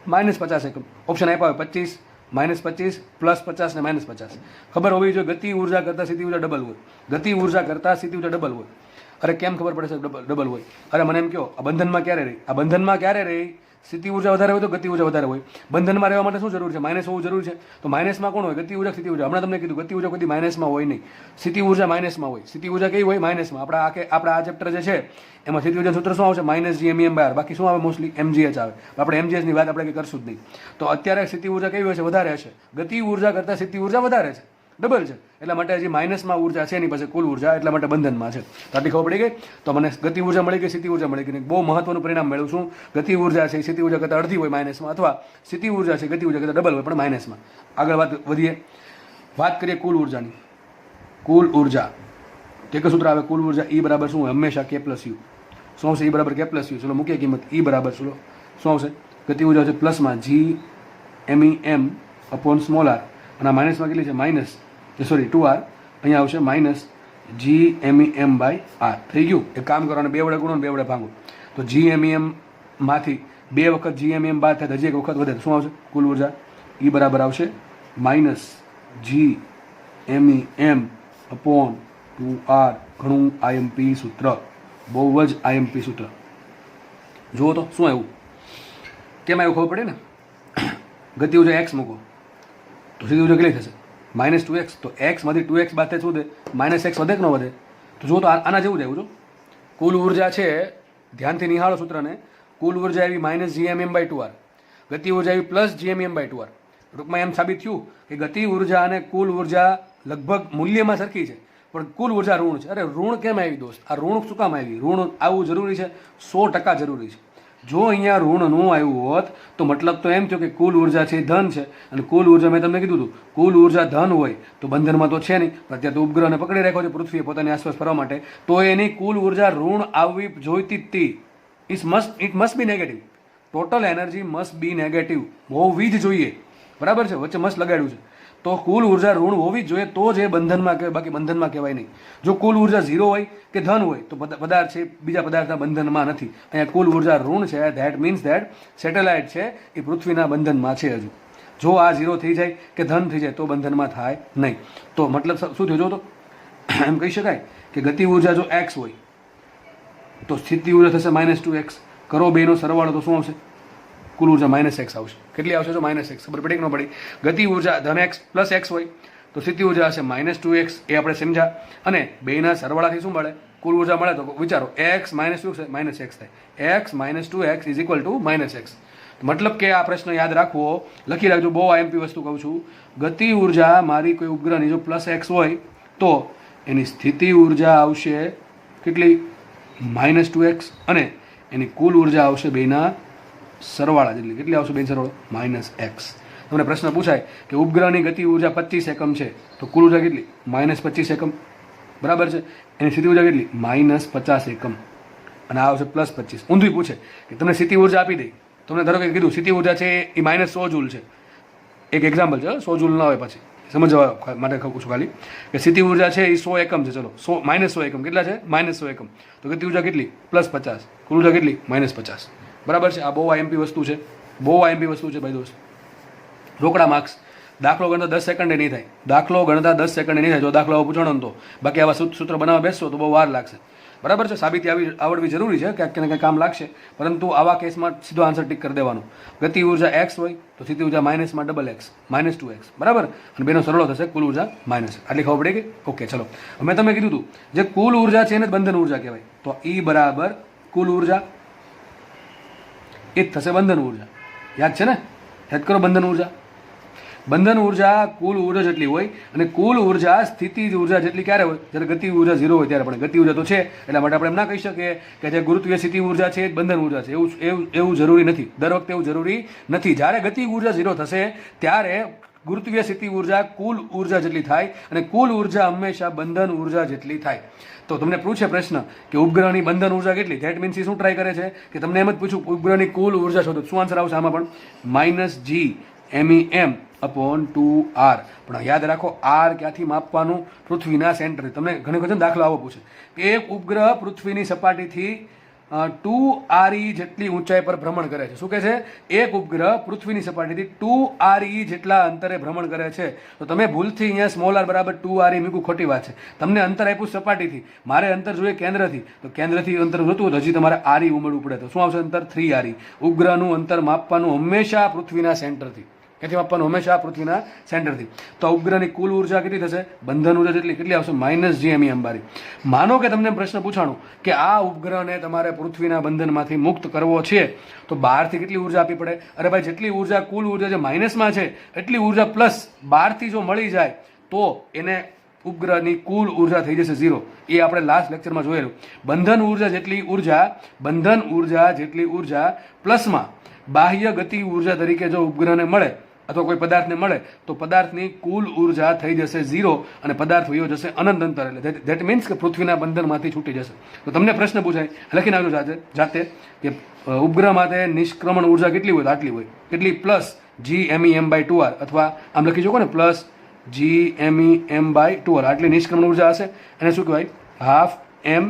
-50 એકમ. ઓપ્શન આપ્યા હોય 25, -25, +50 ને -50. ખબર હોવી જોઈએ ગતિ ઉર્જા કરતાં સ્થિતિ ઉર્જા ડબલ હોય. ગતિ ઉર્જા કરતાં સ્થિતિ ઉર્જા ડબલ હોય. અરે કેમ ખબર પડે છે ડબલ હોય? અરે મને એમ કહો, આ બંધનમાં ક્યારે રહી? આ બંધનમાં ક્યારે રહી? સ્થિતિ ઉર્જા વધારે હોય તો ગતિ ઉર્જા વધારે હોય. બંધનમાં રહેવા માટે શું જરૂર છે? માઇનસ હોવું જરૂરી છે. તો માઇનસમાં કોણ હોય? ગતિ ઉર્જા, સ્થિતિ ઉર્જા. હમણાં તમને કીધું ગતિ ઉર્જા કોઈ માઇનસમાં હોય નહીં, સ્થિતિ ઉર્જા માઇનસમાં હોય. સ્થિતિ ઉર્જા કઈ હોય? માઇનસમાં. આપણા આ ચેપ્ટર જે છે એમાં સ્થિતિ ઉર્જા સૂત્ર શું આવશે? -GMEM/. બાકી શું આવે? મોસ્ટલી mgh આવે. આપણે mgh ની વાત આપણે કંઈ કરશું જ નહીં. તો અત્યારે સ્થિતિ ઉર્જા કેવી હશે? વધારે હશે. ગતિ ઉર્જા કરતાં સ્થિતિ ઉર્જા વધારે છે, ડબલ છે. એટલા માટે હજી માઇનસમાં ઉર્જા છે એની પાસે કુલ ઉર્જા, એટલા માટે બંધનમાં છે. તો આટલી ખબર પડી ગઈ. તો મને ગતિ ઉર્જા મળી ગઈ, સ્થિતિ ઉર્જા મળી ગઈ. બહુ મહત્વનું પરિણામ મેળવું છું. ગતિ ઉર્જા છે સ્થિતિ ઉર્જા કરતાં અડધી હોય માઇનસમાં, અથવા સ્થિતિ ઉર્જા છે ગતિ ઉર્જા કરતાં ડબલ હોય પણ માઇનસમાં. આગળ વધીએ, વાત કરીએ કુલ ઉર્જાની. કુલ ઉર્જા કે સૂત્ર આવે કુલ ઉર્જા E બરાબર શું હોય? હંમેશા K+U. શું આવશે? E બરાબર K+U. ચલો મૂકીએ કિંમત. E બરાબર શું આવશે? ગતિ ઉર્જા છે પ્લસમાં GMEM/r, અને માઇનસમાં કેટલી છે? -2r. અહીંયા આવશે -GMEM/r. થઈ ગયું. એક કામ કરો, અને 2 વડે ગુણો, 2 વડે ભાંગો, તો GMEM માંથી 2 વખત GMEM બાદ થાય, હજી એક વખત વધે, શું આવશે? કુલ ઉર્જા E બરાબર આવશે -GMEM/2r. ઘણું IMP સૂત્ર, બહુ જ IMP સૂત્ર. જુઓ તો શું આવ્યું, કેમ આવ્યું ખબર પડે ને. ગતિ ઉર્જા x મૂકો તો સ્થિતિ ઉર્જા કેટલી થશે? -2x. તો x માંથી 2x બાદ થાય શું વધે? -x વધે કે ન વધે? તો જુઓ તો આના જેવું જ આવ્યું. જો કુલ ઉર્જા છે, ધ્યાનથી નિહાળો સૂત્રને. કુલ ઉર્જા આવી -GMEM/2r, ગતિ ઉર્જા આવી +GMEM/2r. ટૂંકમાં એમ સાબિત થયું કે ગતિ ઉર્જા અને કુલ ઉર્જા લગભગ મૂલ્યમાં સરખી છે, પણ કુલ ઉર્જા ઋણ છે. અરે ઋણ કેમ આવી દોસ્ત? આ ઋણ શું કામ આવી? ઋણ આવવું જરૂરી છે, 100% જરૂરી છે. જો અહીંયા ઋણ ન આવ્યું હોત તો મતલબ તો એમ થયો કે કુલ ઉર્જા છે ધન છે, અને કુલ ઉર્જા મેં તમને કીધું હતું, કુલ ઉર્જા ધન હોય તો બંધનમાં તો છે નહીં, પણ અત્યારે તો ઉપગ્રહને પકડી રાખ્યો છે પૃથ્વીએ પોતાની આસપાસ ફરવા માટે, તો એની કુલ ઉર્જા ઋણ આવવી જોઈતી હતી. It must be negative. Total energy must be negative, હોવી જ જોઈએ. બરાબર છે? વચ્ચે મસ્ત લગાડ્યું છે. તો કુલ ઉર્જા ઋણ હોવી જ જોઈએ, તો જ એ બંધનમાં કહેવાય, બાકી બંધનમાં કહેવાય નહીં. જો કુલ ઉર્જા 0 હોય કે ધન હોય તો પદાર્થ છે, બીજા પદાર્થના બંધનમાં નથી. અહીંયા કુલ ઉર્જા ઋણ છે, ધેટ મીન્સ ધેટ સેટેલાઇટ છે એ પૃથ્વીના બંધનમાં છે હજુ. જો આ 0 થઈ જાય કે ધન થઈ જાય તો બંધનમાં થાય નહીં. તો મતલબ શું થયું? જો તો એમ કહી શકાય કે ગતિ ઉર્જા જો x હોય તો સ્થિતિ ઉર્જા થશે -2x. કરો બેનો સરવાળો તો શું આવશે? કુલ ઉર્જા -x આવશે. કેટલી આવશે? જો -x. ખબર પડી કે ન પડી? ગતિ ઉર્જા ધન x + x હોય તો સ્થિતિ ઉર્જા હશે -2x. એ આપણે સમજ્યા. અને બેના સરવાળાથી શું મળે? કુલ ઉર્જા મળે. તો વિચારો, x - 2x -x થાય. x - 2x = -x. મતલબ કે આ પ્રશ્ન યાદ રાખવો, લખી રાખજો. બહુ IMP વસ્તુ કહું છું. ગતિ ઉર્જા મારી કોઈ ઉપગ્રહની જો +x હોય તો એની સ્થિતિ ઉર્જા આવશે કેટલી? -2x. અને એની કુલ ઉર્જા આવશે બેના સરવાળા જેટલી. કેટલી આવશે બેન સરવાળો? -x. તમને પ્રશ્ન પૂછાય કે ઉપગ્રહની ગતિ ઉર્જા 25 એકમ છે તો કુલ ઉર્જા કેટલી? -25 એકમ. બરાબર છે? એની સ્થિતિ ઉર્જા કેટલી? -50 એકમ. અને આ આવશે +25. ઊંધું પૂછે કે તમને સ્થિતિ ઉર્જા આપી દઈ, તમને ધારો કે કીધું સ્થિતિ ઉર્જા છે એ -100 જૂલ છે. એક એક્ઝામ્પલ છે, 100 જૂલ ના હોય, પછી સમજવા માટે કહું છું ખાલી કે સ્થિતિ ઉર્જા છે એ 100 એકમ છે. ચલો -100 એકમ કેટલા છે? -100 એકમ. તો ગતિ ઉર્જા કેટલી? +50. કુલ ઉર્જા કેટલી? -50. બરાબર છે? આ બહુ IMP વસ્તુ છે, બહુ IMP વસ્તુ છે ભાઈ દોસ્ત. રોકડા માર્ક્સ. દાખલો ગણતા 10 સેકન્ડે નહીં થાય. દાખલો ગણતા 10 સેકન્ડે નહીં થાય જો દાખલો પૂછવાનો તો. બાકી આવા સૂત્ર બનાવવા બેસશો તો બહુ વાર લાગશે. બરાબર છે? સાબિતી આવડવી જરૂરી છે, ક્યાંક ને ક્યાંક કામ લાગશે, પરંતુ આવા કેસમાં સીધો આન્સર ટીક કરી દેવાનો. ગતિ ઉર્જા x હોય તો સ્થિતિ ઉર્જા માઇનસમાં =x, -2x. બરાબર? અને બેનો સરળો થશે કુલ ઉર્જા માઇનસ. આટલી ખબર પડી ગઈ? ઓકે, ચલો. મેં તમને કીધું હતું જે કુલ ઉર્જા છે એને બંધન ઉર્જા કહેવાય. તો E બરાબર કુલ ઉર્જા, એ જ થશે બંધન ઉર્જા. યાદ છે ને? યાદ કરો બંધન ઉર્જા. બંધન ઉર્જા કુલ ઉર્જા જેટલી હોય, અને કુલ ઉર્જા સ્થિતિ ઉર્જા જેટલી ક્યારે હોય? જ્યારે ગતિ ઉર્જા 0 હોય ત્યારે. પણ ગતિ ઉર્જા તો છે, એટલા માટે આપણે એમ ના કહી શકીએ કે જે ગુરુત્વીય સ્થિતિ ઉર્જા છે એ બંધન ઉર્જા છે. એવું જરૂરી નથી. દર વખતે એવું જરૂરી નથી. જ્યારે ગતિ ઉર્જા 0 થશે ત્યારે ગુરુત્વીય સ્થિતિ ઉર્જા કુલ ઉર્જા જેટલી થાય, અને કુલ ઉર્જા હંમેશા બંધન ઉર્જા જેટલી થાય. તો તમને પૂછે પ્રશ્ન કે ઉપગ્રહની બંધન ઉર્જા કેટલી? ધેટ મીન્સ શું ટ્રાય કરે છે કે તમને એમ જ પૂછું ઉપગ્રહની કુલ ઉર્જા શોધો. શું આન્સર આવશે આમાં પણ? -GMEM 1/2r. પણ યાદ રાખો r ક્યાંથી માપવાનું? પૃથ્વીના સેન્ટરથી. તમને ઘણી વખત દાખલો આવો પૂછે કે એક ઉપગ્રહ પૃથ્વીની સપાટીથી 2re જેટલી ઊંચાઈ પર ભ્રમણ કરે છે. શું કહે છે? એક ઉપગ્રહ પૃથ્વીની સપાટીથી 2re જેટલા અંતરે ભ્રમણ કરે છે. તો તમે ભૂલથી અહીંયા સ્મોલ r બરાબર 2re મૂક્યું, ખોટી વાત છે. તમને અંતર આપ્યું સપાટીથી, મારે અંતર જોઈએ કેન્દ્રથી, તો કેન્દ્રથી અંતર જોતું હોય તો હજી તમારે re ઉમેરવું પડે. તો શું આવશે અંતર? 3re. ઉપગ્રહનું અંતર માપવાનું હંમેશા પૃથ્વીના સેન્ટરથી. ક્યાંથી માપવાનું? હંમેશા પૃથ્વીના સેન્ટરથી. તો ઉપગ્રહની કુલ ઉર્જા કેટલી થશે? બંધન ઉર્જા કેટલી આવશે? -gme અંબારી. માનો કે તમને પ્રશ્ન પૂછાણો કે આ ઉપગ્રહને તમારે પૃથ્વીના બંધનમાંથી મુક્ત કરવો છે, તો બહારથી કેટલી ઉર્જા આપવી પડે? અરે ભાઈ, જેટલી ઉર્જા કુલ ઉર્જા જે માઇનસમાં છે એટલી ઉર્જા પ્લસ બહારથી જો મળી જાય તો એને ઉપગ્રહની કુલ ઉર્જા થઈ જશે 0. એ આપણે લાસ્ટ લેક્ચરમાં જોયેલું. બંધન ઉર્જા જેટલી ઉર્જા પ્લસમાં બાહ્ય ગતિ ઉર્જા તરીકે જો ઉપગ્રહને મળે અથવા કોઈ પદાર્થને મળે તો પદાર્થની કુલ ઉર્જા થઈ જશે 0 અને પદાર્થ વયો જશે અનંત અંતર. એટલે ધેટ મીન્સ કે પૃથ્વીના બંધનમાંથી છૂટી જશે. તો તમને પ્રશ્ન પૂછાય, લખી નાખજો જાતે કે ઉપગ્રહ માટે નિષ્ક્રમણ ઉર્જા કેટલી હોય? તો આટલી હોય. કેટલી? +gmem/2r. અથવા આમ લખી શકો ને, +gmem/2r. આટલી નિષ્ક્રમણ ઉર્જા હશે. અને શું કહેવાય? Half m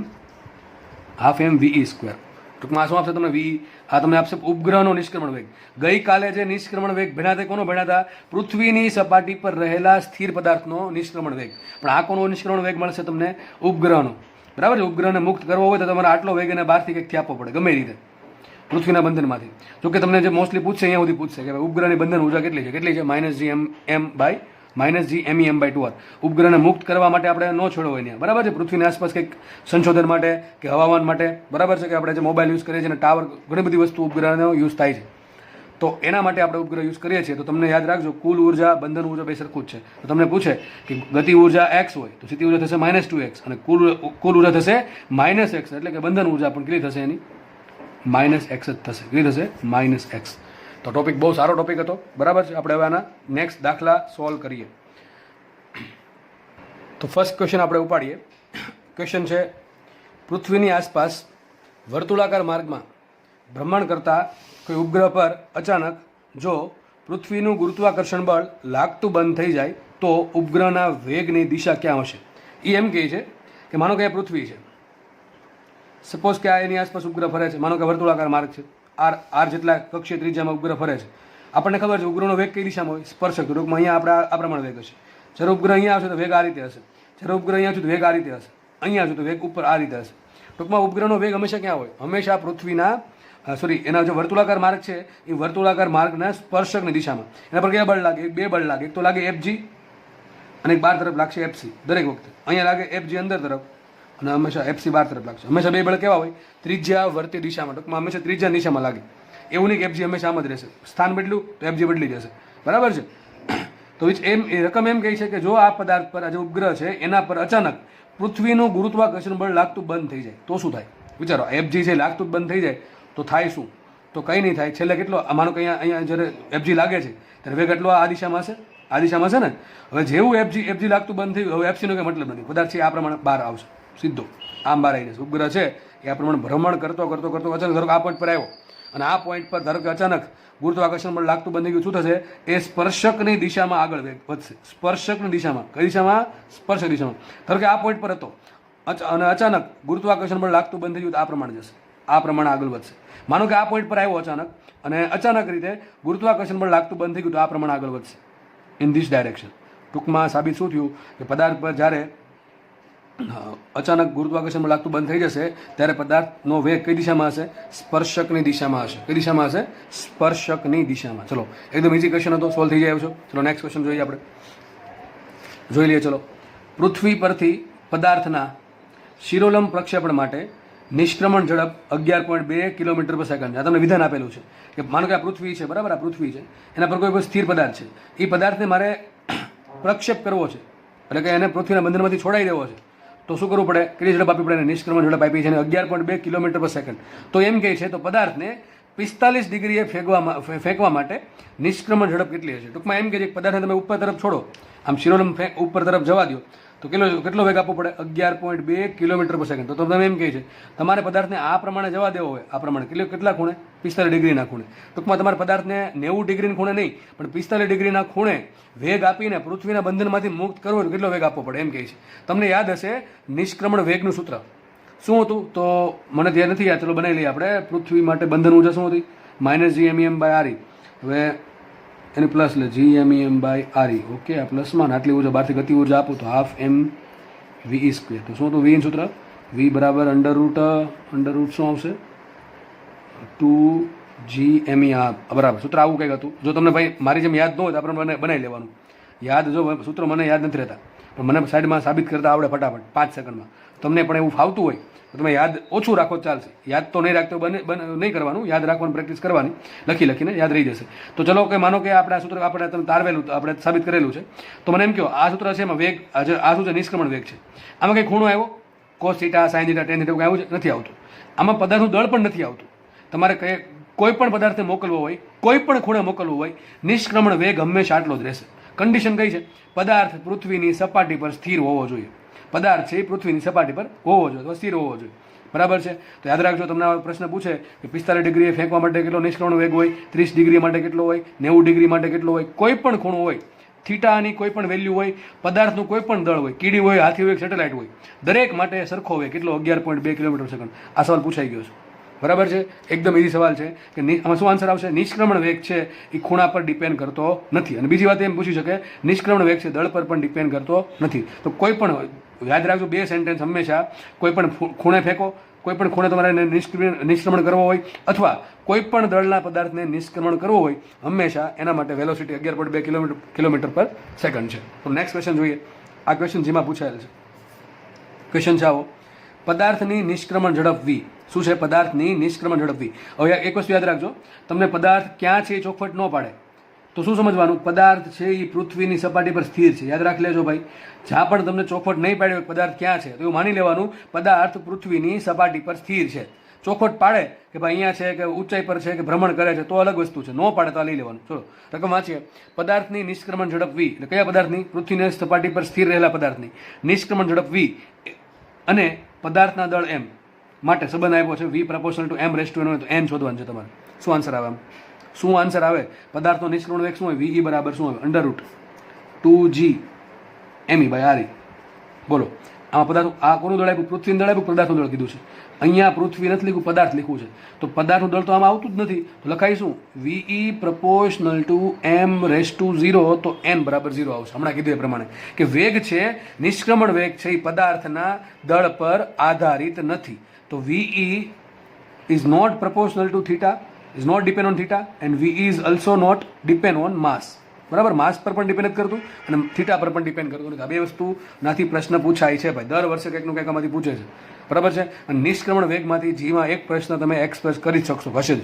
ve². ટૂંકમાં શું આપશે તમને? ve. આ તમને આપશે ઉપગ્રહનો નિષ્ક્રમણ વેગ. ગઈકાલે જે નિષ્ક્રમણ વેગ ભણ્યા હતા, કોનો ભણ્યા હતા? પૃથ્વીની સપાટી પર રહેલા સ્થિર પદાર્થનો નિષ્ક્રમણ વેગ. પણ આ કોનો નિષ્ક્રમણ વેગ મળશે તમને? ઉપગ્રહનો. બરાબર છે? ઉપગ્રહને મુક્ત કરવો હોય તો તમારે આટલો વેગ એને બહારથી કંઈકથી આપવો પડે, ગમે રીતે, પૃથ્વીના બંધનમાંથી. જોકે તમને જે મોસ્ટલી પૂછશે અહીંયા સુધી પૂછશે કે ઉપગ્રહની બંધન ઉર્જા કેટલી છે? કેટલી છે? -gmem/2r. ઉપગ્રહને મુક્ત કરવા માટે આપણે ન છોડવો હોય ત્યાં. બરાબર છે? પૃથ્વીની આસપાસ કંઈક સંશોધન માટે કે હવામાન માટે, બરાબર છે, કે આપણે જે મોબાઈલ યુઝ કરીએ છીએ અને ટાવર, ઘણી બધી વસ્તુ ઉપગ્રહનો યુઝ થાય છે. તો એના માટે આપણે ઉપગ્રહ યુઝ કરીએ છીએ. તો તમને યાદ રાખજો, કુલ ઉર્જા, બંધન ઉર્જા બે સરખું જ છે. તો તમને પૂછે કે ગતિ ઉર્જા x હોય તો સ્થિતિ ઉર્જા થશે -2x અને કુલ ઉર્જા થશે -x. એટલે કે બંધન ઉર્જા પણ કેટલી થશે? એની -x જ થશે. કેટલી થશે? -x. તો ટોપિક બહુ સારો ટોપિક હતો. બરાબર છે? આપણે હવે આના નેક્સ્ટ દાખલા સોલ્વ કરીએ. તો ફર્સ્ટ ક્વેશ્ચન આપણે ઉપાડીએ. ક્વેશ્ચન છે, પૃથ્વીની આસપાસ વર્તુળાકાર માર્ગમાં ભ્રમણ કરતા કોઈ ઉપગ્રહ પર અચાનક જો પૃથ્વીનું ગુરુત્વાકર્ષણ બળ લાગતું બંધ થઈ જાય તો ઉપગ્રહના વેગની દિશા ક્યાં હશે? એ એમ કહે છે કે માનો કે આ પૃથ્વી છે, સપોઝ કે આ એની આસપાસ ઉપગ્રહ ફરે છે. માનો કે વર્તુળાકાર માર્ગ છે, આર જેટલા કક્ષીય ત્રિજ્યામાં ઉપગ્રહ ફરે છે. આપણને ખબર છે ઉપગ્રહનો વેગ કઈ દિશામાં હોય? સ્પર્શક. ટૂંકમાં અહીંયા આપણે આ પ્રમાણે વેગ હશે. જ્યારે ઉપગ્રહ અહીંયા આવશે તો વેગ આ રીતે હશે. જ્યારે ઉપગ્રહ અહીંયા આવશે તો વેગ આ રીતે હશે. અહીંયા આવશે તો વેગ ઉપર આ રીતે હશે. ટૂંકમાં ઉપગ્રહનો વેગ હંમેશા ક્યાં હોય? હંમેશા પૃથ્વીના એના જે વર્તુળાકાર માર્ગ છે એ વર્તુળાકાર માર્ગના સ્પર્શકની દિશામાં. એના પર કયા બળ લાગે? બે બળ લાગે. એક તો લાગે fg અને એક બહાર તરફ લાગશે fc. દરેક વખતે અહીંયા લાગે fg અંદર તરફ અને હંમેશા fc બહાર તરફ લાગશે. હંમેશા બે બળ કેવા હોય? ત્રિજ્યા વર્તી દિશામાં. ટૂંકમાં હંમેશા ત્રિજ્યા દિશામાં લાગે. એવું નહીં કે fg હંમેશા આમ જ રહેશે. સ્થાન બદલ્યું તો fg બદલી જશે. બરાબર છે? તો એ રકમ એમ કહે છે કે જો આ પદાર્થ પર, આ જે ઉપગ્રહ છે એના પર અચાનક પૃથ્વીનું ગુરુત્વાકર્ષણ બળ લાગતું બંધ થઈ જાય તો શું થાય? વિચારો, fg છે લાગતું બંધ થઈ જાય તો થાય શું? તો કંઈ નહીં થાય. છેલ્લે કેટલો, માનો કે અહીંયા જ્યારે fg લાગે છે ત્યારે વેગ એટલો આ દિશામાં હશે, આ દિશામાં છે ને. હવે જેવું fg લાગતું બંધ થયું, હવે fc નો કંઈ મતલબ નથી. પદાર્થ છે આ પ્રમાણે બહાર આવશે, સીધો આમ બહાર આવી જશે. ઉપગ્રહ છે એ આ પ્રમાણે ભ્રમણ કરતો અચાનક ધારો કે આ પોઈન્ટ પર આવ્યો અને આ પોઈન્ટ પર ધારો કે અચાનક ગુરુત્વાકર્ષણ બળ લાગતું બંધ થઈ ગયું. શું થશે? એ સ્પર્શકની દિશામાં આગળ વેગ વધશે. સ્પર્શકની દિશામાં. કઈ દિશામાં? સ્પર્શક દિશામાં. ધારો કે આ પોઈન્ટ પર હતો અને અચાનક ગુરુત્વાકર્ષણ બળ લાગતું બંધ થઈ ગયું તો આ પ્રમાણે જશે, આ પ્રમાણે આગળ વધશે. માનો કે આ પોઈન્ટ પર આવ્યો અચાનક અને અચાનક રીતે ગુરુત્વાકર્ષણ બળ લાગતું બંધ થઈ ગયું તો આ પ્રમાણે આગળ વધશે, ઇન ધીસ ડાયરેક્શન. ટૂંકમાં સાબિત શું થયું કે પદાર્થ પર જ્યારે અચાનક ગુરુત્વાકર્ષણ બળ લાગતું બંધ થઈ જશે ત્યારે પદાર્થનો વેગ કઈ દિશામાં હશે? સ્પર્શકની દિશામાં હશે. કઈ દિશામાં હશે? સ્પર્શકની દિશામાં. ચલો, એકદમ ઇઝી ક્વેશ્ચન હતો, સોલ્વ થઈ જાય છો. ચલો નેક્સ્ટ ક્વેશ્ચન જોઈએ આપણે. જોઈ લઈએ. ચલો, પૃથ્વી પરથી પદાર્થના શિરોલંબ પ્રક્ષેપણ માટે નિષ્ક્રમણ ઝડપ 11.2 કિલોમીટર/સેકન્ડ. આ તમને વિધાન આપેલું છે કે માનો કે આ પૃથ્વી છે, બરાબર? આ પૃથ્વી છે, એના પર કોઈ સ્થિર પદાર્થ છે. એ પદાર્થને મારે પ્રક્ષેપ કરવો છે, એટલે કે એને પૃથ્વીના બંધનમાંથી છોડાઈ દેવો છે. તો શું કરવું પડે? કેટલી ઝડપ આપવી પડે? નિષ્ક્રમણ ઝડપ આપી છે 11.2 કિલોમીટર/સેકન્ડ. તો એમ કહે છે તો પદાર્થને 45 ડિગ્રીએ ફેંકવા માટે નિષ્ક્રમણ ઝડપ કેટલી હશે? ટૂંકમાં એમ કે જે પદાર્થને તમે ઉપર તરફ છોડો, આમ શિરોલંબ ઉપર તરફ જવા દો, તો તો કેટલો વેગ આપવો પડે? 11.2 કિલોમીટર પર સેકન્ડ. તો તમે એમ કહે છે તમારે પદાર્થને આ પ્રમાણે જવા દેવો હોય, આ પ્રમાણે કેટલા ખૂણે? 45 ડિગ્રીના ખૂણે. ટૂંકમાં તમારે પદાર્થને 90 ડિગ્રીના ખૂણે નહીં પણ 45 ડિગ્રીના ખૂણે વેગ આપીને પૃથ્વીના બંધનમાંથી મુક્ત કરવો હોય કેટલો વેગ આપવો પડે એમ કહે છે. તમને યાદ હશે નિષ્ક્રમણ વેગનું સૂત્ર શું હતું? તો મને ધ્યાન નથી યાદ, ચલો બનાવી લઈએ આપણે. પૃથ્વી માટે બંધન ઉર્જા શું હતી? -GMEM/RE. હવે એની પ્લસ લે GMEM/RE. ઓકે, આ પ્લસમાં આટલી ઉર્જા બહારથી ગતિ ઉર્જા આપું તો ½ mVE². તો શું હતું વી સૂત્ર? વી બરાબર અંડર રૂટ શું આવશે? 2GME. બરાબર, સૂત્ર આવું કંઈક હતું. જો તમને ભાઈ મારી જેમ યાદ ન હોય તો આપણે બનાવી લેવાનું. યાદ જો સૂત્ર મને યાદ નથી રહેતા પણ મને સાઈડમાં સાબિત કરતા આવડે ફટાફટ 5 સેકન્ડમાં. તમને પણ એવું ફાવતું હોય તો તમે યાદ ઓછું રાખો ચાલશે. યાદ તો નહીં રાખતો નહીં કરવાનું, યાદ રાખવાની પ્રેક્ટિસ કરવાની, લખીને યાદ રહી જશે. તો ચલો કે માનો કે આપણે આ સૂત્ર આપણે તમે તારવેલું આપણે સાબિત કરેલું છે. તો મને એમ કહો આ સૂત્ર છે એમાં વેગ આ શું છે? નિષ્ક્રમણ વેગ છે. આમાં કંઈ ખૂણો આવ્યો? cos θ, sin θ, tan θ કંઈ આવ્યું છે? નથી આવતું. આમાં પદાર્થનું દળ પણ નથી આવતું. તમારે કોઈ પણ પદાર્થને મોકલવો હોય, કોઈ પણ ખૂણે મોકલવું હોય, નિષ્ક્રમણ વેગ હંમેશા આટલો જ રહેશે. કન્ડિશન કઈ છે? પદાર્થ પૃથ્વીની સપાટી પર સ્થિર હોવો જોઈએ. પદાર્થ છે એ પૃથ્વીની સપાટી પર હોવો જોઈએ અથવા સ્થિર હોવો જોઈએ. બરાબર છે? તો યાદ રાખજો, તમને આ પ્રશ્ન પૂછે કે 45 ડિગ્રીએ ફેંકવા માટે કેટલો નિષ્ક્રમણ વેગ હોય, 30 ડિગ્રી માટે કેટલો હોય, 90 ડિગ્રી માટે કેટલો હોય, કોઈ પણ ખૂણો હોય, થીટાની કોઈ પણ વેલ્યુ હોય, પદાર્થનું કોઈ પણ દળ હોય, કીડી હોય, હાથી હોય, સેટેલાઇટ હોય, દરેક માટે સરખો હોય કેટલો? 11.2 કિલોમીટર સેકન્ડ. આ સવાલ પૂછાઈ ગયો છે. બરાબર છે? એકદમ ઇઝી સવાલ છે કે આમાં શું આન્સર આવશે? નિષ્ક્રમણ વેગ છે એ ખૂણા પર ડિપેન્ડ કરતો નથી. અને બીજી વાત એમ પૂછી શકે નિષ્ક્રમણ વેગ છે દળ પર પણ ડિપેન્ડ કરતો નથી. તો કોઈ પણ યાદ રાખજો, 2 સેન્ટેન્સ હંમેશા કોઈ પણ ખૂણે ફેંકો, કોઈ પણ ખૂણે તમારે નિષ્ક્રમણ કરવો હોય અથવા કોઈ પણ દળના પદાર્થને નિષ્ક્રમણ કરવો હોય હંમેશા એના માટે વેલોસિટી 11.2 કિલોમીટર પર સેકન્ડ છે. તો નેક્સ્ટ ક્વેશ્ચન જોઈએ. આ ક્વેશ્ચન જેમાં પૂછાયેલ છે. ક્વેશ્ચન છે આવો: પદાર્થની નિષ્ક્રમણ ઝડપ v. શું છે? પદાર્થની નિષ્ક્રમણ ઝડપ v. હવે એક વસ્તુ યાદ રાખજો, તમને પદાર્થ ક્યાં છે એ ચોખવટ ન પાડે તો શું સમજવાનું? પદાર્થ છે એ પૃથ્વીની સપાટી પર સ્થિર છે. યાદ રાખી લેજો ભાઈ, જ્યાં પણ તમને ચોખવટ નહીં પાડે પદાર્થ ક્યાં છે તો એવું માની લેવાનું પદાર્થ પૃથ્વીની સપાટી પર સ્થિર છે. ચોખવટ પાડે કે ભાઈ અહીંયા છે કે ઊંચાઈ પર છે કે ભ્રમણ કરે છે તો અલગ વસ્તુ છે, ન પાડે તો લઈ લેવાનું. ચલો રકમ વાંચીએ. પદાર્થની નિષ્ક્રમણ ઝડપ v એટલે કયા પદાર્થની? પૃથ્વીની સપાટી પર સ્થિર રહેલા પદાર્થની નિષ્ક્રમણ ઝડપ v અને પદાર્થના દળ m માટે સંબંધ આપ્યો છે v ∝m⁴n. તો n શોધવાનું છે તમારે. શું આન્સર આવે? આમ શું આન્સર આવે? પદાર્થનો નિષ્ક્રમણ વેગ શું હોય? ve બરાબર શું આવે? √2GME/RE. બોલો આમાં પદાર્થ આ કોનું દળ આપ્યું? પૃથ્વીનું દળ આપ્યું, પદાર્થનું દળ કીધું છે. અહીંયા પૃથ્વી નથી લખ્યું, પદાર્થ લખ્યું છે. તો પદાર્થનું દળ તો આમાં આવતું જ નથી. તો લખાઈશું ve ∝m⁴0 તો n બરાબર 0 આવશે. હમણાં કીધું એ પ્રમાણે કે વેગ છે નિષ્ક્રમણ વેગ છે એ પદાર્થના દળ પર આધારિત નથી. તો ve is not proportional to theta, is not depend on theta and v is also not depend on mass. બરાબર, માસ પર પણ ડિપેન્ડ કરતું અને થીટા પર પણ ડિપેન્ડ કરતું નથી. આ બે વસ્તુ નાથી પ્રશ્ન પૂછાય છે ભાઈ, દર વર્ષે કંઈક નું કંઈક આમાંથી પૂછે છે. બરાબર છે? અને નિષ્ક્રમણ વેગમાંથી જીમાં એક પ્રશ્ન તમે એક્સપ્રેસ કરી શકશો, હશે જ.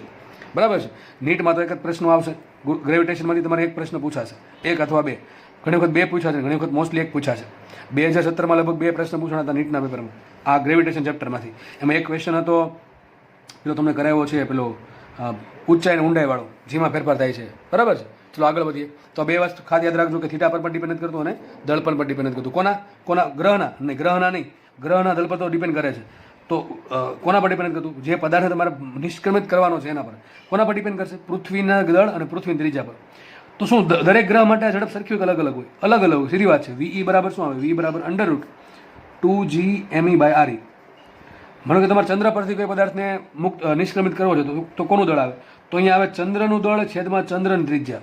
બરાબર છે? નીટમાં તો એક જ પ્રશ્નો આવશે, ગ્રેવિટેશનમાંથી તમારે એક પ્રશ્ન પૂછાશે, એક અથવા બે. ઘણી વખત બે પૂછાશે, ઘણી વખત મોસ્ટલી એક પૂછાશે. 2017માં લગભગ 2 પ્રશ્ન પૂછાણા હતા નીટના પેપરમાં આ ગ્રેવિટેશન ચેપ્ટરમાંથી. એમાં એક ક્વેશ્ચન હતો પેલો તમને કરાવ્યો છે પેલો ઊંચાઈ અને ઊંડાઈ વાળો, જેમાં ફેરફાર થાય છે. બરાબર છે? ચલો આગળ વધીએ. તો બે વસ્તુ ખાસ યાદ રાખજો કે થીટા પર પણ ડિપેન્ડ કરતું અને દળ પર પણ ડિપેન્ડ કરતું. કોના ગ્રહના નહીં, ગ્રહના દળ પર તો ડિપેન્ડ કરે છે. તો કોના પર ડિપેન્ડ કરતું? જે પદાર્થ તમારે નિષ્ક્રમિત કરવાનો છે એના પર. કોના પર ડિપેન્ડ કરશે? પૃથ્વીના દળ અને પૃથ્વીની ત્રિજ્યા પર. તો શું દરેક ગ્રહ માટે ઝડપ સરખી હોય કે અલગ અલગ હોય? અલગ અલગ હોય. સીધી વાત છે. ve બરાબર શું આવે? v બરાબર √2GME/RE. માનો કે તમારે ચંદ્ર પરથી કોઈ પદાર્થને નિષ્ક્રમિત કરવો છે તો કોનું દળ આવે? તો અહીંયા આવે ચંદ્રનું દળ છેદમાં ચંદ્રની ત્રિજ્યા.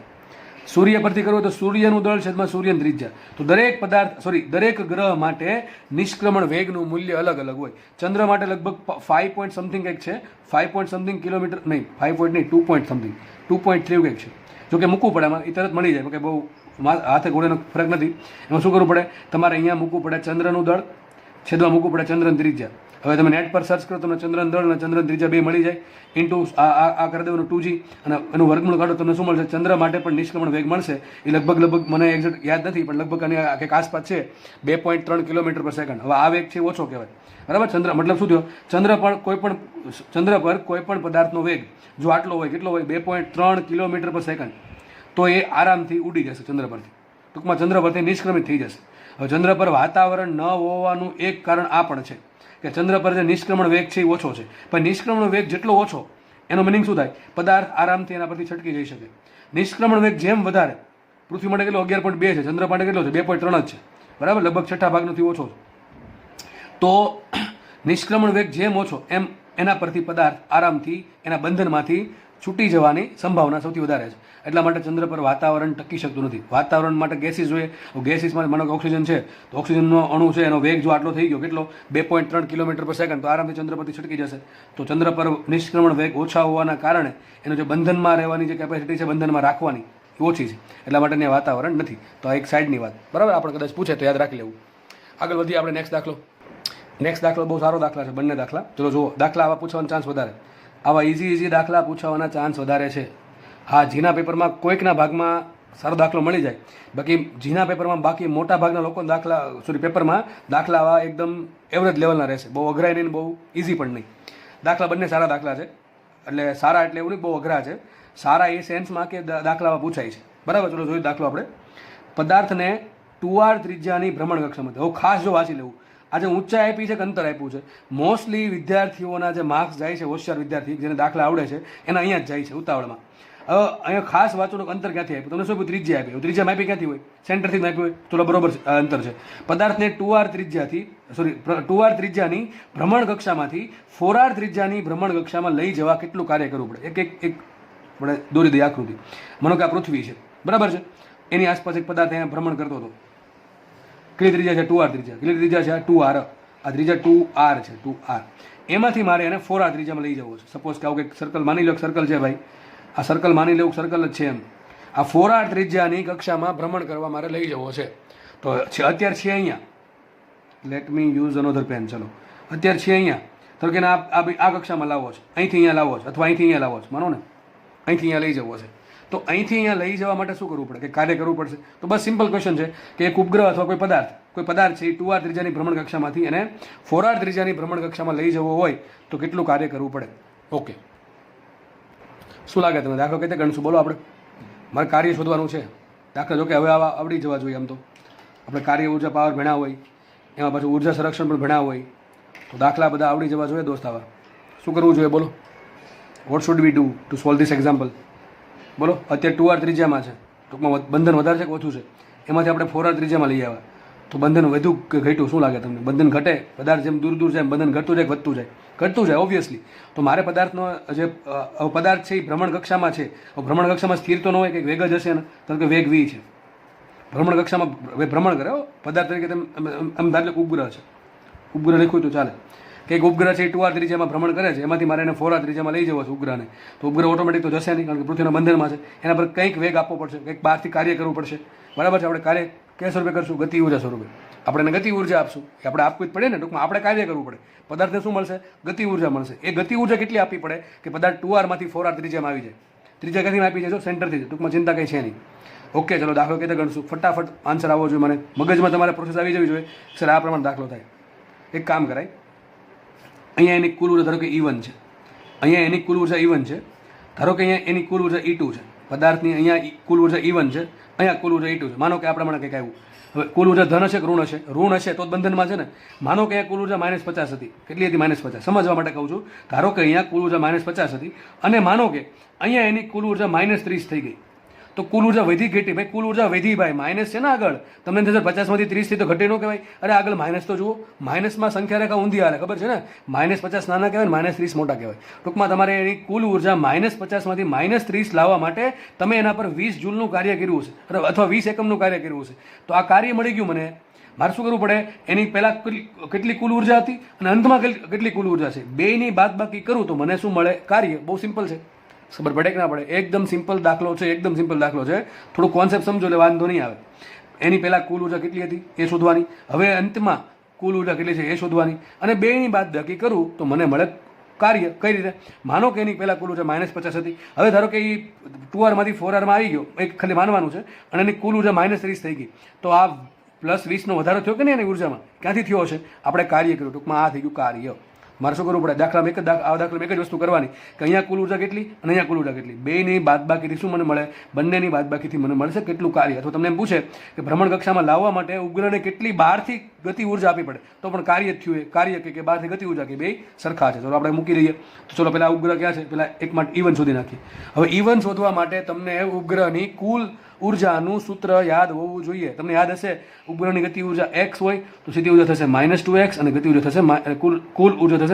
સૂર્ય પરથી કરવો તો સૂર્યનું દળ છેદમાં સૂર્યની ત્રિજ્યા. તો દરેક ગ્રહ માટે નિષ્ક્રમણ વેગનું મૂલ્ય અલગ અલગ હોય. ચંદ્ર માટે લગભગ 5 પોઈન્ટ સમથિંગ કંઈક છે, 5 પોઈન્ટ સમથિંગ કિલોમીટર નહીં, 5 પોઈન્ટ નહીં, 2 પોઈન્ટ સમથિંગ, 2.3 કંઈક છે. જો કે મૂકવું પડે એમાં, એ તરત મળી જાય કે બહુ હાથે ઘોડેનો ફરક નથી. એમાં શું કરવું પડે? તમારે અહીંયા મૂકવું પડે ચંદ્રનું દળ, છેદમાં મૂકવું પડે ચંદ્રની ત્રિજ્યા. હવે તમે નેટ પર સર્ચ કરો તમને ચંદ્રનું દળ અને ચંદ્રની ત્રિજ્યા બે મળી જાય. ઇન્ટુ આ કરી દેવાનું 2G અને એનું વર્ગમૂળ કાઢો તમને શું મળશે? ચંદ્ર માટે પણ નિષ્ક્રમણ વેગ મળશે. એ લગભગ મને એક્ઝેક્ટ યાદ નથી પણ લગભગ આની કંઈક આસપાસ છે 2.3 કિલોમીટર પર સેકન્ડ. હવે આ વેગ છે ઓછો કહેવાય. બરાબર? ચંદ્ર મતલબ શું થયો? ચંદ્ર પર કોઈ પણ પદાર્થનો વેગ જો આટલો હોય, કેટલો હોય? 2.3 કિલોમીટર પર સેકન્ડ, તો એ આરામથી ઉડી જશે ચંદ્ર પરથી. ટૂંકમાં ચંદ્ર પરથી નિષ્ક્રમિત થઈ જશે. હવે ચંદ્ર પર વાતાવરણ ન હોવાનું એક કારણ આ પણ છે કે ચંદ્ર પર જે નિષ્ક્રમણ વેગ છે એ ઓછો છે, પણ નિષ્ક્રમણ વેગ જેટલો ઓછો એનો મિનિંગ શું થાય? પદાર્થ આરામથી એના પરથી છટકી જઈ શકે. નિષ્ક્રમણ વેગ જેમ વધારે, પૃથ્વી માટે કેટલો 11.2 છે, ચંદ્ર માટે કેટલો છે 2.3 જ છે, બરાબર, લગભગ છઠ્ઠા ભાગનોથી ઓછો છે. તો નિષ્ક્રમણ વેગ જેમ ઓછો એમ એના પરથી પદાર્થ આરામથી એના બંધનમાંથી છૂટી જવાની સંભાવના સૌથી વધારે છે. એટલા માટે ચંદ્ર પર વાતાવરણ ટકી શકતું નથી. વાતાવરણ માટે ગેસીસ જોઈએ. ગેસીસમાં માનો કે ઓક્સિજન છે તો ઓક્સિજનનો અણુ છે એનો વેગ જો આટલો થઈ ગયો, કેટલો 2.3 કિલોમીટર પર સેકન્ડ, તો આરામથી ચંદ્ર પરથી છટકી જશે. તો ચંદ્ર પર નિષ્ક્રમણ વેગ ઓછા હોવાના કારણે એનો જે બંધનમાં રહેવાની જે કેપેસિટી છે બંધનમાં રાખવાની એ ઓછી છે. એટલા માટે ત્યાં વાતાવરણ નથી. તો આ એક સાઈડની વાત, બરાબર, આપણે કદાચ પૂછે તો યાદ રાખી લેવું. આગળ વધીએ આપણે નેક્સ્ટ દાખલો. નેક્સ્ટ દાખલો બહુ સારો દાખલા છે, બંને દાખલા. ચલો જુઓ, દાખલા આવા પૂછવાનો ચાન્સ વધારે, આવા ઇઝી દાખલા પૂછવાના ચાન્સ વધારે છે. હા, જીના પેપરમાં કોઈકના ભાગમાં સારો દાખલો મળી જાય, બાકી જીના પેપરમાં બાકી મોટા ભાગના લોકો પેપરમાં દાખલા આવા એકદમ એવરેજ લેવલના રહેશે. બહુ અઘરા નહીં, બહુ ઇઝી પણ નહીં. દાખલા બંને સારા દાખલા છે, એટલે સારા એટલે એવું નહીં બહુ અઘરા છે. સારા એ સેન્સમાં કે દાખલામાં પૂછાય છે, બરાબર. ચલો જોયું દાખલો આપણે. પદાર્થને 2r ત્રિજ્યાની ભ્રમણ કક્ષામાં, હવે ખાસ જો વાંચી લેવું. આજે ઊંચાઈ આપી છે કે અંતર આપ્યું છે, મોસ્ટલી વિદ્યાર્થીઓના જે માર્ક્સ જાય છે, હોશિયાર વિદ્યાર્થી જેને દાખલા આવડે છે એના અહીંયા જ જાય છે ઉતાવળમાં. હવે અહીંયા ખાસ વાંચવાનું અંતર ક્યાંથી આપ્યું? તમને શું ત્રિજ્યા આપી? ત્રિજ્યા માપી ક્યાંથી હોય? સેન્ટરથી માપી હોય. ચલો બરોબર અંતર છે. પદાર્થને 2r ત્રિજ્યાની ભ્રમણ કક્ષામાંથી 4r ત્રિજ્યાની ભ્રમણ કક્ષામાં લઈ જવા કેટલું કાર્ય કરવું પડે? એક આપણે દોરી દઈએ આકૃતિ. માનો કે આ પૃથ્વી છે, બરાબર છે, એની આસપાસ એક પદાર્થ અહીંયા ભ્રમણ કરતો હતો. કેટલી ત્રિજ્યા છે? 2r ત્રિજ્યા. કેટલી ત્રિજ્યા છે? 2r. આ ત્રિજ્યા 2r છે, 2r. એમાંથી મારે એને 4r ત્રિજ્યામાં લઈ જવો છે. સપોઝ કે આવું કંઈક સર્કલ માની લો, સર્કલ છે ભાઈ, આ સર્કલ માની લેવું સર્કલ જ છે એમ. આ 4r ત્રિજ્યાની કક્ષામાં ભ્રમણ કરવા મારે લઈ જવો છે. તો અત્યારે છે અહીંયા, let me use another pen. ચલો અત્યારે છે અહીંયા, તો કે આ કક્ષામાં લાવવો છે, અહીંથી અહીંયા લાવવો છે, અથવા અહીંથી અહીંયા લાવવો છે, માનો ને અહીંથી અહીંયા લઈ જવો છે. તો અહીંથી અહીંયા લઈ જવા માટે શું કરવું પડે? કે કાર્ય કરવું પડશે. તો બસ સિમ્પલ ક્વેશ્ચન છે કે એક ઉપગ્રહ અથવા કોઈ પદાર્થ છે એ 2r ત્રિજ્યાની ભ્રમણ કક્ષામાંથી એને 4r ત્રિજ્યાની ભ્રમણ કક્ષામાં લઈ જવો હોય તો કેટલું કાર્ય કરવું પડે? ઓકે, શું લાગે તમને? દાખલો કઈ રીતે ગણશું? બોલો. આપણે મારે કાર્ય શોધવાનું છે. દાખલા જો કે હવે આવા આવડી જવા જોઈએ. આમ તો આપણે કાર્ય ઉર્જા પાવર ભણ્યા હોય, એમાં પાછું ઉર્જા સંરક્ષણ પણ ભણ્યા હોય, તો દાખલા બધા આવડી જવા જોઈએ દોસ્ત. આવા શું કરવું જોઈએ? બોલો. What should we do to solve this example? બોલો. અત્યારે 2r ત્રિજ્યામાં છે, ટૂંકમાં બંધન વધારે છે કે ઓછું છે? એમાંથી આપણે 4r ત્રિજ્યામાં લઈ આવ્યા, તો બંધન વધુ કે ઘટ્યું? શું લાગે તમને? બંધન ઘટે? પદાર્થ જેમ દૂર જાય એમ બંધન ઘટતું જાય કે વધતું જાય? ઘટતું જાય ઓબ્વિયસલી. તો મારે પદાર્થનો જે પદાર્થ છે એ ભ્રમણ કક્ષામાં છે, ભ્રમણ કક્ષામાં સ્થિર તો ન હોય, કે વેગ જ હશે ને? તો કે વેગ v છે. ભ્રમણ કક્ષામાં ભ્રમણ કરે પદાર્થ તરીકે. એમ ધારે ઉપગ્રહ છે, ઉપગ્રહ લખ્યું તો ચાલે કે એક ઉપગ્રહ છે એ 2r ત્રિજ્યામાં ભ્રમણ કરે છે, એમાંથી મારે એને 4r ત્રિજ્યામાં લઈ જવો છે ઉપગ્રહને. તો ઉપગ્રહ ઓટોમેટિક તો જશે નહીં, કારણ કે પૃથ્વીના બંધનમાં છે. એના પર કંઈક વેગ આપવો પડશે, કંઈક બહારથી કાર્ય કરવું પડશે, બરાબર છે. આપણે કાર્ય કયા સ્વરૂપે કરશું? ગતિ ઉર્જા સ્વરૂપે. આપણે એને ગતિ ઉર્જા આપશું, એ આપણે આપવું જ પડે ને. ટૂંકમાં આપણે કાર્ય કરવું પડે. પદાર્થને શું મળશે? ગતિ ઉર્જા મળશે. એ ગતિ ઉર્જા કેટલી આપવી પડે કે પદાર્થ 2r માંથી 4r ત્રિજ્યામાં આવી જાય? ત્રિજ્યા ક્યાંથી આપી જાય? સેન્ટરથી. ટૂંકમાં ચિંતા કંઈ છે નહીં. ઓકે, ચલો દાખલો કઈ રીતે ગણશું? ફટાફટ આન્સર આવવો જોઈએ મને, મગજમાં તમારે પ્રોસેસ આવી જવી જોઈએ. સર આ પ્રમાણે દાખલો થાય. એક કામ કરાય, અહીંયા એની કુલ ઉર્જા ધારો કે E1 છે, અહીંયા એની કુલ ઉર્જા E1 છે, ધારો કે અહીંયા એની કુલ ઉર્જા E2 છે. પદાર્થની અહીંયા કુલ ઉર્જા E1 છે, અહીંયા કુલ ઉર્જા E2 છે. માનો કે આ પ્રમાણે કંઈક આવ્યું. હવે કુલ ઉર્જા ધન હશે કે ઋણ હશે? ઋણ હશે તો જ બંધનમાં છે ને. માનો કે અહીંયા કુલ ઉર્જા -50 હતી. કેટલી હતી? -50. સમજવા માટે કહું છું. ધારો કે અહીંયા કુલ ઉર્જા -50 હતી, અને માનો કે અહીંયા એની કુલ ઉર્જા -30 થઈ ગઈ, તો કુલ ઉર્જા વધી ઘટી? ભાઈ કુલ ઉર્જા વધી, ભાઈ માઇનસ છે ને આગળ. તમને થશે 50માંથી 30 થી તો ઘટે ન કહેવાય. અરે આગળ માઇનસ તો જુઓ, માઇનસમાં સંખ્યા રેખા ઊંધી હાલે, ખબર છે ને? -50 નાના કહેવાય, -30 મોટા કહેવાય. ટૂંકમાં તમારે એની કુલ ઉર્જા -50માંથી -30 લાવવા માટે તમે એના પર 20 જૂલનું કાર્ય કર્યું છે, અથવા 20 એકમનું કાર્ય કર્યું છે. તો આ કાર્ય મળી ગયું મને. મારે શું કરવું પડે? એની પહેલાં કેટલી કુલ ઉર્જા હતી અને અંતમાં કેટલી કુલ ઉર્જા છે, બેયની બાદબાકી કરું તો મને શું મળે? કાર્ય. બહુ સિમ્પલ છે. ખબર પડે કે ના પડે? એકદમ સિમ્પલ દાખલો છે, એકદમ સિમ્પલ દાખલો છે. થોડું કોન્સેપ્ટ સમજો એટલે વાંધો નહીં આવે. એની પહેલાં કુલ ઉર્જા કેટલી હતી એ શોધવાની, હવે અંતમાં કુલ ઉર્જા કેટલી છે એ શોધવાની, અને બેની બાદબાકી કરું તો મને મળે કાર્ય. કઈ રીતે? માનો કે એની પહેલાં કુલ ઉર્જા -50 હતી, હવે ધારો કે એ 2r માંથી 4r માં આવી ગયો, એક ખાલી માનવાનું છે, અને એની કુલ ઉર્જા -30 થઈ ગઈ. તો આ +20નો વધારો થયો કે નહીં એની ઉર્જામાં? ક્યાંથી થયો હશે? આપણે કાર્ય કર્યું. ટૂંકમાં આ થઈ ગયું કાર્ય. મારે શું કરવું પડે? દાખલામાં આ દાખલામાં એક જ વસ્તુ કરવાની કે અહીંયા કુલ ઉર્જા કેટલી અને અહીંયા કુલ ઉર્જા કેટલી, બેની બાદબાકીથી શું મને મળે? બંનેની બાદબાકીથી મને મળશે કેટલું કાર્ય. અથવા તમને એમ પૂછે કે ભ્રમણ કક્ષામાં લાવવા માટે ઉપગ્રહને કેટલી બહારથી ગતિ ઉર્જા આપવી પડે, તો પણ કાર્ય જ થયું એ કાર્ય કે બહારથી ગતિ ઉર્જા કે બે સરખા છે. ચલો આપણે મૂકી દઈએ. તો ચલો પહેલાં ઉપગ્રહ ક્યાં છે? પહેલાં એક માટે E1 શોધી નાખીએ. હવે E1 શોધવા માટે તમને ઉપગ્રહની કુલ ઉર્જાનું સૂત્ર યાદ હોવું જોઈએ. તમને યાદ હશે ઉપગ્રહની ગતિ ઉર્જા x હોય તો સીધી ઉર્જા થશે -2x અને ગતિ ઉર્જા થશે કુલ ઉર્જા થશે -x.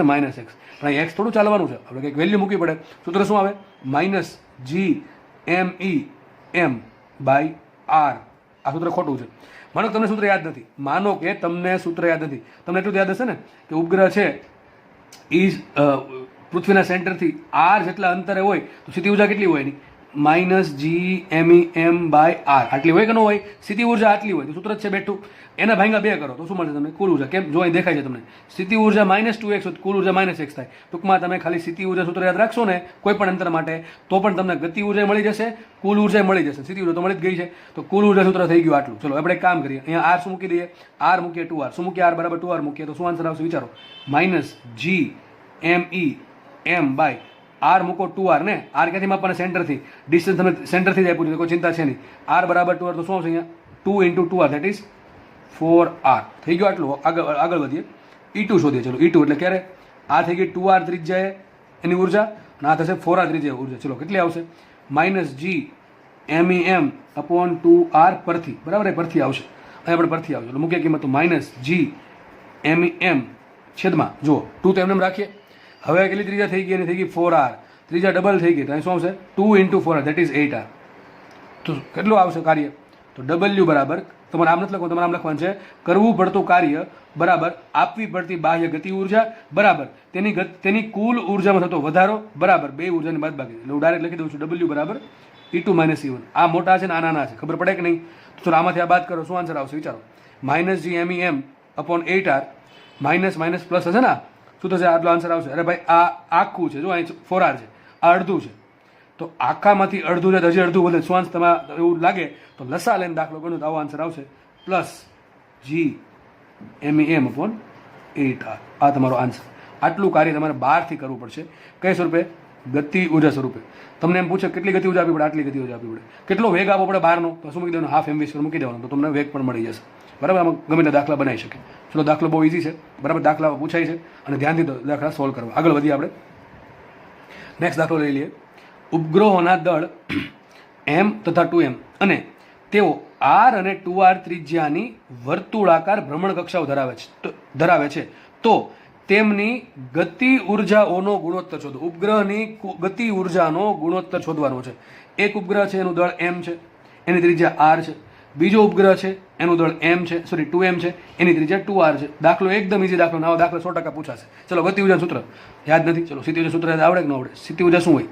પણ અહીં x થોડું ચાલવાનું છે, આપણે કંઈક વેલ્યુ મૂકવી પડે. સૂત્ર શું આવે? -GMEM/r. આ સૂત્ર ખોટું છે. માનો કે તમને સૂત્ર યાદ નથી, માનો કે તમને સૂત્ર યાદ નથી, તમને એટલું યાદ હશે ને કે ઉપગ્રહ છે એ પૃથ્વીના સેન્ટરથી r જેટલા અંતરે હોય તો સીધી ઉર્જા કેટલી હોય એની? -GMEM/r. આટલી હોય કે ન હોય? સ્થિતિ ઉર્જા આટલી હોય તો સૂત્ર જ છે બેઠું. એના ભાંગા 2 કરો તો શું મળશે તમને? કુલ ઉર્જા. કેમ? જો અહીં દેખાય છે તમને સ્થિતિ ઉર્જા -2x હોય, કુલ ઉર્જા -x થાય. ટૂંકમાં તમે ખાલી સ્થિતિ ઉર્જા સૂત્ર યાદ રાખશો ને કોઈ પણ અંતર માટે તો પણ તમને ગતિ ઉર્જા મળી જશે, કુલ ઉર્જા મળી જશે. સ્થિતિ ઉર્જા તો મળી જ ગઈ છે, તો કુલ ઉર્જા સૂત્ર થઈ ગયું આટલું. ચલો આપણે એક કામ કરીએ, અહીંયા r શું મૂકી દઈએ? r મૂકીએ 2r. શું મૂકીએ? r બરાબર 2r મૂકીએ તો શું આન્સર આવશે વિચારો? -GMEM/r મૂકો 2r ને. r ક્યાંથી માપવાના? સેન્ટરથી. ડિસ્ટન્સ તમે સેન્ટરથી જ આપ્યું છે, કોઈ ચિંતા છે નહીં. r બરાબર 2r તો શું આવશે અહીંયા? 2 × 2r ધેટ ઇઝ 4r. થઈ ગયું આટલું. આગળ વધીએ. E2 શોધીએ. ચલો E2 એટલે ક્યારે? આ થઈ ગઈ 2r ત્રિજ્યાએ એની ઉર્જા અને આ થશે 4r ત્રિજ્યાએ ઉર્જા. ચલો કેટલી આવશે? -GMEM/2r પરથી. બરાબર? એ પરથી આવશે. અહીં આપણે પરથી આવશે. એટલે મૂકીએ કિંમત તો -GMEM છેદમાં જુઓ 2 તો એમને રાખીએ. હવે કેટલી ત્રિજ્યા થઈ ગઈ? એની થઈ ગઈ 4r. ત્રીજા ડબલ થઈ ગઈ તો અહીં શું આવશે? 2 × 4r ધેટ ઇઝ 8r. તો કેટલું આવશે કાર્ય? તો W બરાબર, તમારે આમ નથી લખવાનું, તમારે આમ લખવાનું છે કરવું પડતું કાર્ય બરાબર આપવી પડતી બાહ્ય ગતિ ઉર્જા બરાબર તેની કુલ ઉર્જામાં થતો વધારો બરાબર બે ઉર્જાની બાદબાકી. એટલે હું ડાયરેક્ટ લખી દઉં છું W બરાબર E2 - E1. આ મોટા છે ને આ નાના છે, ખબર પડે કે નહીં? તો આમાંથી આ બાદ કરો, શું આન્સર આવશે વિચારો? -GMEM/8r માઇનસ પ્લસ હશે ને, શું થશે? આટલો આન્સર આવશે. અરે ભાઈ આ આખું છે, જો અહીં 4r છે, આ અડધું છે, તો આખામાંથી અડધું છે, હજી અડધું વધે. શું તમારે એવું લાગે તો લસા લઈને દાખલો ગણો તો આવો આન્સર આવશે +GMEM/8r. આ તમારો આન્સર. આટલું કાર્ય તમારે બહારથી કરવું પડશે. કઈ સ્વરૂપે? ગતિ ઉર્જા સ્વરૂપે. તમને એમ પૂછે કેટલી ગતિ ઉર્જા આપવી પડે? આટલી ગતિ ઉર્જા આપવી પડે. કેટલો વેગ આપવો પડે બહારનો? તો શું મૂકી દેવાનું? ½ mv² મૂકી દેવાનું, તો તમને વેગ પણ મળી જશે. બરાબર? આમાં ગમે તે દાખલા બનાવી શકે. ચલો દાખલો બહુ ઇઝી છે. બરાબર? દાખલા પૂછાય છે અને ધ્યાનથી દાખલા સોલ્વ કરવા. આગળ વધીએ આપણે. નેક્સ્ટ દાખલો લઈ લઈએ. ઉપગ્રહોના દળ m તથા 2m અને તેઓ r અને 2r ત્રિજ્યાની વર્તુળાકાર ભ્રમણ કક્ષાઓ ધરાવે છે તો તેમની ગતિ ઉર્જાઓનો ગુણોત્તર શોધો. ઉપગ્રહની ગતિ ઉર્જાનો ગુણોત્તર શોધવાનો છે. એક ઉપગ્રહ છે એનું દળ m છે, એની ત્રિજ્યા r છે. બીજો ઉપગ્રહ છે એનું દળ m છે, 2m છે, એની ત્રિજ્યા 2r છે. દાખલો એકદમ ઇઝી દાખલો, નવો દાખલો 100% પૂછાશે. ચલો ગતિ ઉર્જા સૂત્ર યાદ નથી? ચલો સ્થિતિ ઉર્જા સૂત્ર યાદ આવડે કે ન આવડે? સ્થિતિ ઉર્જા શું હોય?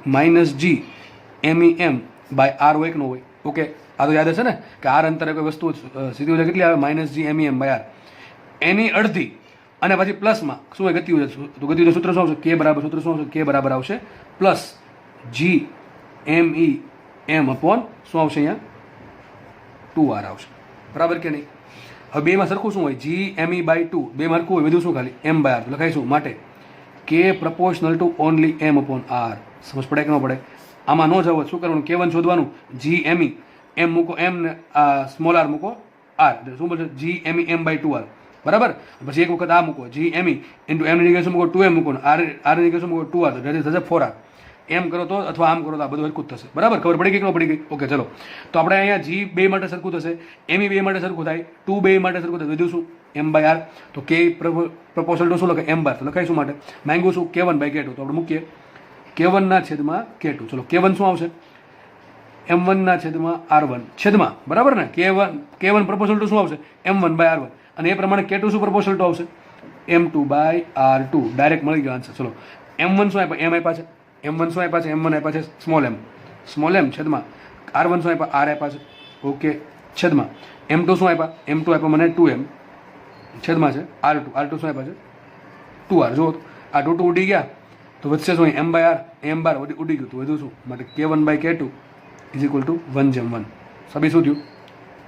-GMEM/r હોય કે ન હોય? ઓકે, આ તો યાદ હશે ને કે r અંતરે કોઈ વસ્તુ સ્થિતિ ઉર્જા કેટલી આવે? -GMEM/r. એની અડધી અને પછી પ્લસમાં શું હોય? ગતિ ઉર્જા. તો ગતિ ઉર્જા સૂત્ર શું આવશે? K બરાબર સૂત્ર શું આવશે? K બરાબર આવશે +GMEM શું આવશે અહીંયા? 2r આવશે. બરાબર કે નહીં? હવે બેમાં સરખું શું હોય? GME/2. બે સરખું હોય, વધુ શું ખાલી m/r. તો લખાઈશું માટે K proportional to only m/r. સમજ પડે કે ન પડે? આમાં ન જવું શું કરવાનું? K1 શોધવાનું. GME m મૂકો m ને સ્મોલ r મૂકો r. શું બોલશે? GMEM/2r. બરાબર? પછી એક વખત આ મૂકો GME ઇન્ટુ m ની જગ્યાએ શું મૂકો? 2m મૂકો, r ની જગ્યાએ શું મૂકો? 2r. તો થશે 4r. એમ કરો તો અથવા આમ કરો તો આ બધું સરખું જ થશે. બરાબર? ખબર પડી ગઈ કે ન પડી ગઈ? ઓકે ચલો. તો આપણે અહીંયા G બે માટે સરખું થશે, ME બે માટે સરખું થાય, 2 બે માટે સરખું થાય. વધ્યું શું? m/r. તો K પ્રપોર્શનલ ટુ શું લખે? m/r. તો લખાઈશું માટે માંગ્યું શું? K1/K2. તો આપણે મૂકીએ K1 ના છેદમાં K2. ચલો K1 શું આવશે? m1 ના છેદમાં r1 છેદમાં. બરાબર ને? K1 પ્રપોર્શનલ ટુ શું આવશે? m1/r1. અને એ પ્રમાણે K2 શું પ્રપોર્શનલ ટુ આવશે? m2/r2. ડાયરેક્ટ મળી ગયો આન્સર. ચલો m1 શું આપ્યા? m આપ્યા છે. m1 શું આપ્યા છે? m1 આપ્યા છે સ્મોલ m છેદમાં r1 શું આપ્યા? r આપ્યા છે. ઓકે છેદમાં m2 શું આપ્યા? m2 આપ્યા મને 2m છેદમાં છે r2 શું આપ્યા છે? 2r. જો આ 2 ઉડી ગયા તો વધશે શું? m/r m/r ઉડી ગયું તો વધુ શું? માટે K1/K2 = 1/1. સબી શું થયું?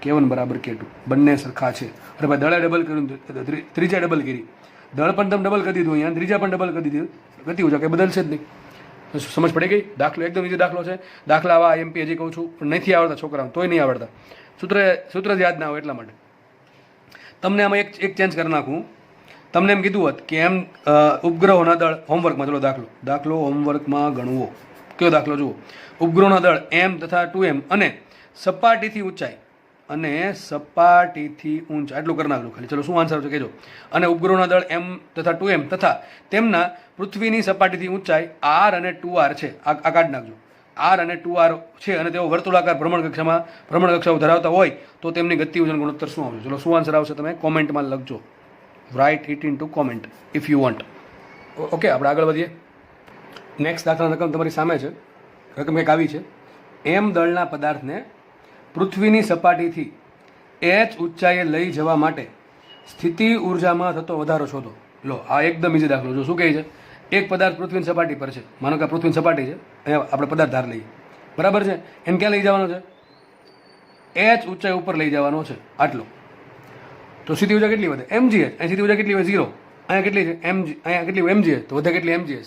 K1 = K2. બંને સરખા છે. અરે ભાઈ દળે ડબલ કર્યું, ત્રીજા ડબલ કરી. દળ પણ તમે ડબલ કરી દીધું, અહીંયા ત્રિજ્યા પણ ડબલ કરી દીધું, ગતિ ઊર્જા કંઈ બદલશે જ નહીં. સમજ પડી ગઈ? દાખલો એકદમ ઈઝી દાખલો છે. દાખલા આવા એમપી હજી કહું છું પણ નથી આવડતા છોકરાઓને, તોય નહીં આવડતા. સૂત્ર જ યાદ ના હોય એટલા માટે. તમને આમાં એક ચેન્જ કરી નાખું. તમને એમ કીધું હોત કે એમ ઉપગ્રહોના દળ હોમવર્કમાં, ચલો દાખલો હોમવર્કમાં ગણવો. કયો દાખલો જુઓ? ઉપગ્રહોના દળ એમ તથા 2m અને સપાટીથી ઊંચાઈ આટલું કરી નાખજો ખાલી. ચલો શું આન્સર છે કહેજો. અને ઉપગ્રહોના દળ એમ તથા 2m તથા તેમના પૃથ્વીની સપાટીથી ઊંચાઈ r અને 2r છે. આ કાઢી નાખજો. r અને 2r છે અને તેઓ વર્તુળાકાર ભ્રમણ કક્ષાઓ ધરાવતા હોય તો તેમની ગતિ ઉર્જાનો ગુણોત્તર શું આવશે? ચલો શું આન્સર આવશે તમે કોમેન્ટમાં લખજો. Write it in to comment if you want. Okay, આપણે આગળ વધીએ. નેક્સ્ટ દાખલા રકમ તમારી સામે છે. રકમ એક આવી છે. એમ દળના પદાર્થને પૃથ્વીની સપાટીથી h ઊંચાઈએ લઈ જવા માટે સ્થિતિ ઉર્જામાં થતો વધારો શોધો. લો, આ એકદમ ઈઝી દાખલો. જો શું કહે છે? એક પદાર્થ પૃથ્વીની સપાટી પર છે. માનો કે પૃથ્વીની સપાટી છે, અહીંયા આપણે પદાર્થ ધાર લઈએ, બરાબર છે. એને ક્યાં લઈ જવાનો છે? h ઊંચાઈ ઉપર લઈ જવાનો છે. આટલો. તો સ્થિતિ ઉર્જા કેટલી વધે? mgh. અહીં સ્થિતિ ઉર્જા કેટલી હોય? 0. અહીંયા કેટલી છે? અહીંયા કેટલી હોય? mgh. તો વધે કેટલી? mgh.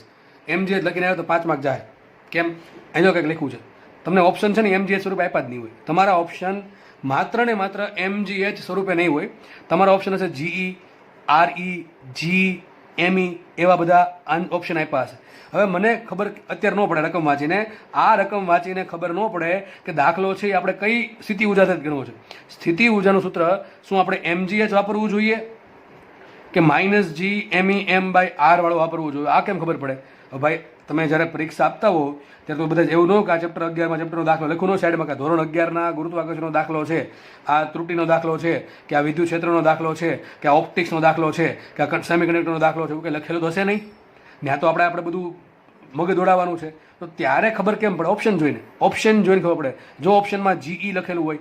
mgh લખીને આવ્યો તો 5 માર્ક જાય. કેમ? અહીં જો કંઈક લખ્યું છે. તમને ઓપ્શન છે ને mgh સ્વરૂપે આપ્યા જ નહીં હોય. તમારા ઓપ્શન માત્ર ને માત્ર mgh સ્વરૂપે નહીં હોય. તમારા ઓપ્શન હશે GE, RE, G, ME એવા બધા ઓપ્શન આપ્યા હશે. હવે મને ખબર અત્યારે ન પડે રકમ વાંચીને, આ રકમ વાંચીને ખબર ન પડે કે દાખલો છે એ આપણે કઈ સ્થિતિ ઉર્જા સાથે ગણવો છે. સ્થિતિ ઉર્જાનું સૂત્ર શું આપણે mgh વાપરવું જોઈએ કે -G_MEM/r વાળું વાપરવું જોઈએ? આ કેમ ખબર પડે? ભાઈ તમે જ્યારે પરીક્ષા આપતા હો ત્યારે તો બધા એવું ન કે આ ચેપ્ટર 11માં ચેપ્ટરનો દાખલો લખું ન સાઈડમાં, કે ધોરણ 11ના ગુરુત્વાકર્ષણનો દાખલો છે, આ ત્રુટિનો દાખલો છે, કે આ વિદ્યુત ક્ષેત્રનો દાખલો છે, કે આ ઓપ્ટિક્સનો દાખલો છે, કે આ સેમિકન્ડક્ટરનો દાખલો છે, એવું કંઈ લખેલું તો હશે નહીં. ત્યાં તો આપણે બધું મગજ દોડાવવાનું છે. તો ત્યારે ખબર કેમ પડે? ઓપ્શન જોઈને ખબર પડે. જો ઓપ્શનમાં GE લખેલું હોય,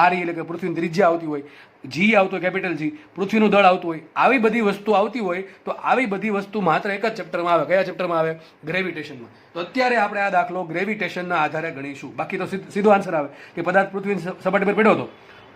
RE એટલે કે પૃથ્વીની ત્રિજ્યા આવતી હોય, G આવતો હોય કેપિટલ G, પૃથ્વીનું દળ આવતું હોય, આવી બધી વસ્તુ આવતી હોય તો આવી બધી વસ્તુ માત્ર એક જ ચેપ્ટરમાં આવે. કયા ચેપ્ટરમાં આવે? ગ્રેવિટેશનમાં. તો અત્યારે આપણે આ દાખલો ગ્રેવિટેશનના આધારે ગણીશું. બાકી તો સીધો આન્સર આવે કે પદાર્થ પૃથ્વીની સપાટી પર પડ્યો હતો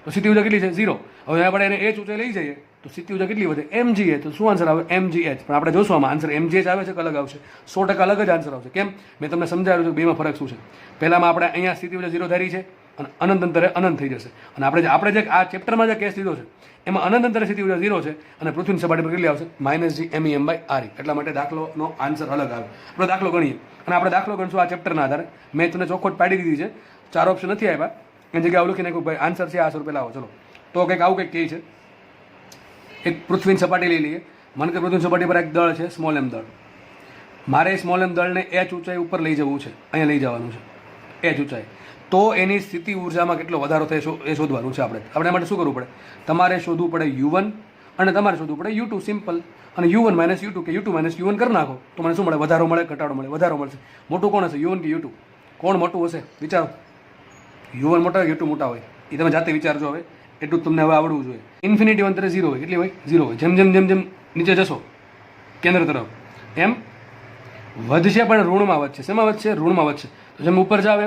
તો સ્થિતિ ઉર્જા કેટલી છે? 0. હવે આપણે એને h ઊંચાઈ લઈ જઈએ તો સ્થિતિ ઉર્જા કેટલી વધે? mgh. તો શું આન્સર આવે? mgh. પણ આપણે જોશું આમાં આન્સર mgh આવે છે કે અલગ આવશે? 100% અલગ જ આન્સર આવશે. કેમ? મેં તમને સમજાવ્યું છે બેમાં ફરક શું છે. પહેલામાં આપણે અહીંયા સ્થિતિ ઉર્જા 0 ધારી છે અને અનંત અંતરે અનંત થઈ જશે. અને આપણે જે આ ચેપ્ટરમાં જે કેસ લીધો છે એમાં અનંત અંતરે સ્થિતિ ઉર્જા 0 છે અને પૃથ્વીની સપાટી પર કેટલી આવશે? -G_MEM/r. એટલા માટે દાખલોનો આન્સર અલગ આવે. આપણે દાખલો ગણીએ અને આપણે દાખલો ગણશું આ ચેપ્ટરના આધારે. મેં તમને ચોખ્ખોટ પાડી દીધી છે. 4 ઓપ્શન નથી આપ્યા. એની જગ્યાએ લખી નાખ્યું ભાઈ આન્સર છે આ સ્વરૂપે લાવો. ચલો તો કંઈક આવું કંઈક કહે છે. એક પૃથ્વીની સપાટી લઈ લઈએ. માનો કે પૃથ્વીની સપાટી પર એક દળ છે, સ્મોલ એમ દળ. મારે સ્મોલ એમ દળને h ઊંચાઈ ઉપર લઈ જવું છે, અહીંયા લઈ જવાનું છે h ઊંચાઈ. તો એની સ્થિતિ ઉર્જામાં કેટલો વધારો થાય એ શોધવાનું છે. આપણે માટે શું કરવું પડે? તમારે શોધવું પડે U1 અને તમારે શોધવું પડે U2. સિમ્પલ. અને U1 - U2 કે U2 - U1 કરી નાખો તો મને શું મળે? વધારો મળે, ઘટાડો મળે? વધારો મળશે. મોટું કોણ હશે? U1 કે U2? કોણ મોટું હશે? વિચારો. U1 મોટા હોય, U2 મોટા હોય, એ તમે જાતે વિચારજો. હવે એટલું જ તમને હવે આવડવું જોઈએ. ઇન્ફિનિટી અંતરે 0 હોય. કેટલી હોય? 0 હોય. જેમ નીચે જશો કેન્દ્ર તરફ એમ વધશે, પણ ઋણમાં વધશે. શેમાં વધશે? ઋણમાં વધશે. તો જેમ ઉપર જાવ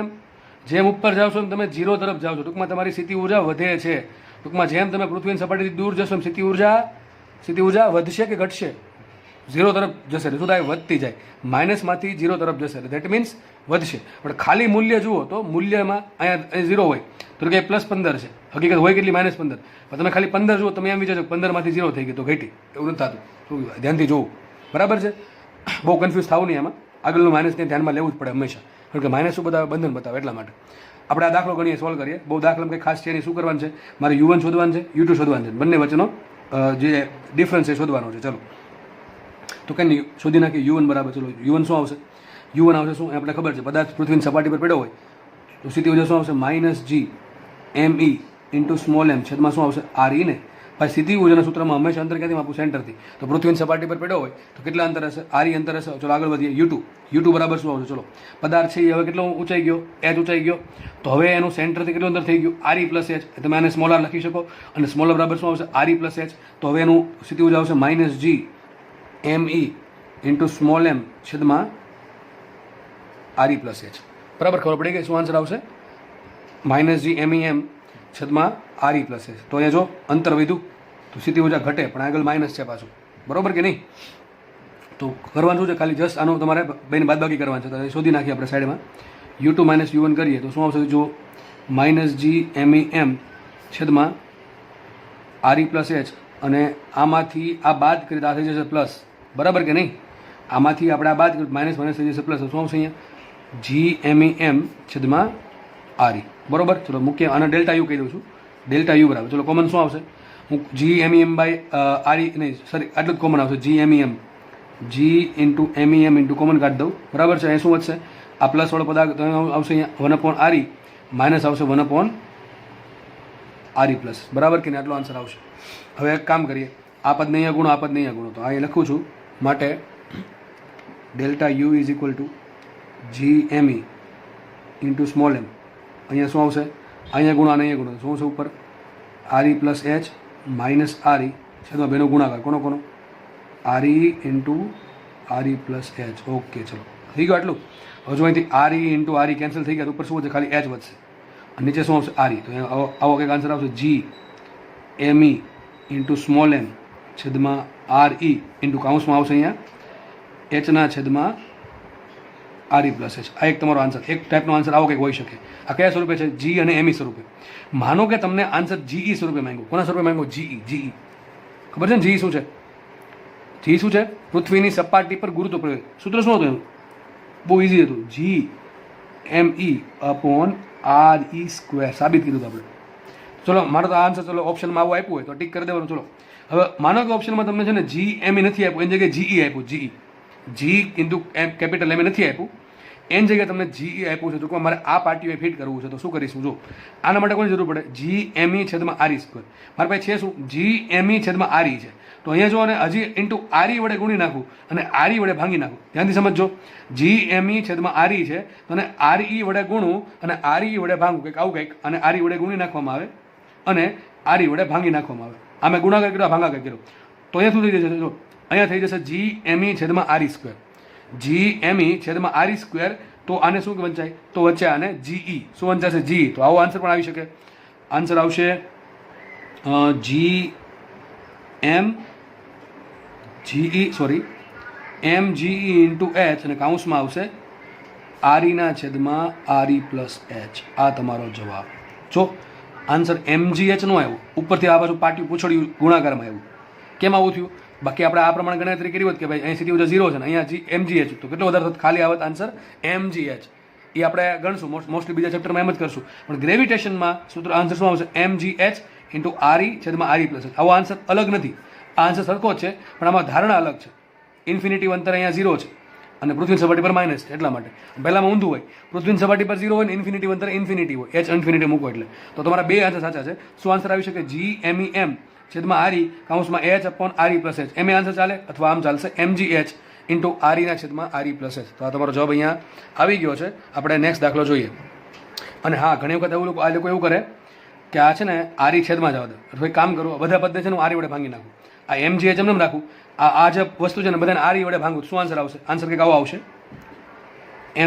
જેમ ઉપર જાવ છો એમ તમે 0 તરફ જાઓ છો. ટૂંકમાં તમારી સ્થિતિ ઉર્જા વધે છે. ટૂંકમાં જેમ તમે પૃથ્વીની સપાટીથી દૂર જશો એમ સ્થિતિ ઉર્જા વધશે કે ઘટશે? 0 તરફ જશે. શું થાય? વધતી જાય. માઇનસમાંથી 0 તરફ જશે. દેટ મીન્સ વધશે. પણ ખાલી મૂલ્ય જુઓ તો મૂલ્યમાં અહીંયા 0 હોય તો કે +15 છે. હકીકત હોય કેટલી? -15. પણ તમે ખાલી 15 જુઓ, તમે એમ વિચારજો 15માંથી 0 થઈ ગયું તો ઘટી. એવું નથી થતું. ધ્યાનથી જોવું. બરાબર છે? બહુ કન્ફ્યુઝ થવું નહીં આમાં. આગળનું માઇનસને ધ્યાનમાં લેવું જ પડે હંમેશા, કારણ કે માઇનસ શું બતાવે? બંધન બતાવે. એટલા માટે આપણે આ દાખલો ગણીએ, સોલ્વ કરીએ. બહુ દાખલામાં કંઈ ખાસ છે નહીં. શું કરવાનું છે? મારે U1 શોધવાનું છે, U2 શોધવાનું છે. બંને વચ્ચેનો જે ડિફરન્સ છે શોધવાનો છે. ચલો તો કંઈ નહીં, શોધી નાખીએ. U1 બરાબર. ચલો U1 શું આવશે? U1 આવશે શું? આપણે ખબર છે પદાર્થ પૃથ્વીની સપાટી પર પડ્યો હોય તો સ્થિતિ ઉર્જા શું આવશે? -G_ME × સ્મોલ m છેદમાં શું આવશે? RE ને. ભાઈ સ્થિતિ ઉર્જાના સૂત્રમાં હંમેશા અંતર ક્યાંથી માપું? સેન્ટરથી. તો પૃથ્વીની સપાટી પર પડ્યો હોય તો કેટલા અંતર હશે? RE અંતર હશે. ચલો આગળ વધીએ. U2 બરાબર શું આવશે? ચલો પદાર્થ છે એ હવે કેટલો ઊંચાઈ ગયો? h ઊંચાઈ ગયો. તો હવે એનું સેન્ટરથી કેટલું અંતર થઈ ગયું? RE + h. તમે આને સ્મોલ r લખી શકો અને સ્મોલ r બરાબર શું આવશે? RE + h. તો હવે એનું સ્થિતિ ઉર્જા આવશે -G_ME × સ્મોલ m છેદમાં RE + h. બરાબર ખબર પડી ગઈ શું આન્સર આવશે? -G_MEM છેદમાં RE + h. તો અહીંયા જો અંતર વધ્યું તો સ્થિતિ ઉર્જા ઘટે, પણ આગળ માઇનસ છે પાછું. બરોબર કે નહીં? તો કરવાનું શું છે, ખાલી જસ્ટ આનો તમારે બેની બાદબાકી કરવાની છે. તો શોધી નાખીએ આપણે સાઈડમાં. u2 માઇનસ u1 કરીએ તો શું આવશે? જો માઇનસ જી MEM છેદમાં RE પ્લસ એચ, અને આમાંથી આ બાદ કરીએ તો આ થઈ જશે પ્લસ, બરાબર કે નહીં? આમાંથી આપણે આ બાદ કરીએ માઇનસ માઇનસ થઈ જશે પ્લસ. શું આવશે અહીંયા? GMEM છેદમાં RE, બરોબર. ચલો મૂકીએ, આને ડેલ્ટા યુ કહી દઉં છું, ડેલ્ટા યુ બરાબર. ચલો કોમન શું આવશે? હું GMEM બાય RE નહીં, સોરી આટલું જ કોમન આવશે. GMEM G into MEM into common કાઢી દઉં, બરાબર છે. અહીં શું વધશે? આ પ્લસ વાળો પદાર્થ આવશે અહીંયા 1/RE માઇનસ આવશે 1/RE પ્લસ, બરાબર કે નહીં? આટલો આન્સર આવશે. હવે એક કામ કરીએ, આ પદને અહીંયા ગુણો, આ પદને અહીંયા ગુણો. તો અહીં લખું છું, માટે delta U is equal to GME into small M. અહીંયા શું આવશે? અહીંયા ગુણો અને અહીંયા ગુણો. શું છે ઉપર? RE plus H minus RE છેદમાં બેનો ગુણાકાર. કોનો કોનો? RE into RE plus H. Okay, ચલો થઈ ગયું આટલું. હવે જો અહીંથી RE ઇન્ટુ RE કેન્સલ થઈ ગયા તો ઉપર શું વધશે? ખાલી એચ વધશે. અને નીચે શું આવશે? RE. તો આવો કંઈક આન્સર આવશે. GME ઇન્ટુ સ્મોલ એમ છેદમાં RE ઇન્ટુ કાઉન્સમાં આવશે અહીંયા એચના છેદમાં RE પ્લસ એચ. આ એક તમારો આન્સર, એક ટાઈપનો આન્સર આવો કંઈક હોઈ શકે. આ કયા સ્વરૂપે છે? G અને ME સ્વરૂપે. માનો કે તમને આન્સર GE સ્વરૂપે માંગ્યો. કોના સ્વરૂપે માંગ્યો? GE. ખબર છે ને GE શું છે? GE શું છે? પૃથ્વીની સપાટી પર ગુરુત્વ પ્રયોગ. સૂત્ર શું હતું એનું? બહુ ઇઝી હતું. GME upon RE square. સાબિત કીધું હતું આપણે. ચલો મારો તો આ આન્સર, ચલો ઓપ્શનમાં આવું આપ્યું હોય તો ટીક કરી દેવાનું. ચલો હવે માનો કે ઓપ્શનમાં તમને છે ને GME નથી આપ્યું, એની જગ્યાએ GE આપ્યું. G ઇન્ટુ કેપિટલ M નથી આપ્યું, એની જગ્યાએ તમને GE આપ્યું છે. તો કે મારે આ પાર્ટીઓ ફિટ કરવું છે તો શું કરીશું? જો આના માટે કોની જરૂર પડે? GME છેદમાં RE સ્ક્વેર. મારી પાસે છે શું? GME છેદમાં RE છે. તો અહીંયા જો અને હજી ઇન્ટુ RE વડે ગુણી નાખું અને RE વડે ભાંગી નાખું. ધ્યાનથી સમજો, GME છેદમાં RE છે તો અને RE વડે ગુણું અને RE વડે ભાંગું, કંઈક આવું કંઈક, અને RE વડે ગુણી નાખવામાં આવે અને RE વડે ભાંગી નાખવામાં આવે. આમે ગુણાકાર કર્યો, ભાંગાકાર કર્યો, તો અહીંયા શું થઈ જશે? જો અહીંયા થઈ જશે GME છેદમાં RE સ્ક્વેર. GME છેદમાં RE સ્ક્વેર. તો આને શું વંચાય? તો વચ્ચે આને GE શું વંચાશે? GE. તો આવો આન્સર પણ આવી શકે. આન્સર આવશે MGE ઇન્ટુ એચ અને કાઉન્સમાં આવશે RE ના છેદમાં RE પ્લસ એચ. આ તમારો જવાબ. જો આન્સર MGH નો આવ્યો, ઉપરથી આ બાજુ પાટિયું પૂછડ્યું ગુણાકારમાં આવ્યું. કેમ આવું થયું? બાકી આપણે આ પ્રમાણે ગણતરી કરી હોત કે ભાઈ અહીં સીધી ઉર્જા 0 છે ને અહીંયા MGH, તો કેટલો વધારે થતો? ખાલી આવત આન્સર MGH. એ આપણે ગણશું, મોસ્ટલી બીજા ચેપ્ટરમાં એમ જ કરશું. પણ ગ્રેવિટેશનમાં સૂત્ર આન્સર શું આવશે? MGH ઇન્ટુ RE છેદમાં RE પ્લસ એચ. આવો આન્સર અલગ નથી, આ આન્સર સરખો જ છે, પણ આમાં ધારણા અલગ છે. ઇન્ફિનિટી અંતર અહીંયા 0 છે અને પૃથ્વીની સપાટી પર માઇનસ છે, એટલા માટે. પહેલામાં ઊંધું હોય, પૃથ્વીની સપાટી પર 0 હોય ને ઇન્ફિનિટી અંતર ઇન્ફિનિટી હોય, એચ ઇન્ફિનિટી મૂકો એટલે. તો તમારા બે આન્સર સાચા છે. શું આન્સર આવી શકે? GMEM છેદમાં RE કાઉન્સમાં H upon RE plus H. એમ આન્સર ચાલે અથવા આમ ચાલશે MGH ઇન્ટુ RE ના છેદમાં RE પ્લસ એચ. તો આ તમારો જવાબ અહીંયા આવી ગયો છે. આપણે નેક્સ્ટ દાખલો જોઈએ. અને હા, ઘણી વખત એવું આ લોકો એવું કરે કે આ છે ને RE છેદમાં જવા દે, અથવા કામ કરું બધા પદને છે ને RE વડે ભાંગી નાખું. આ MGH એમ રાખું, આ જે વસ્તુ છે ને બધાને RE વડે ભાંગું. શું આન્સર આવશે? આન્સર કંઈક આવો આવશે,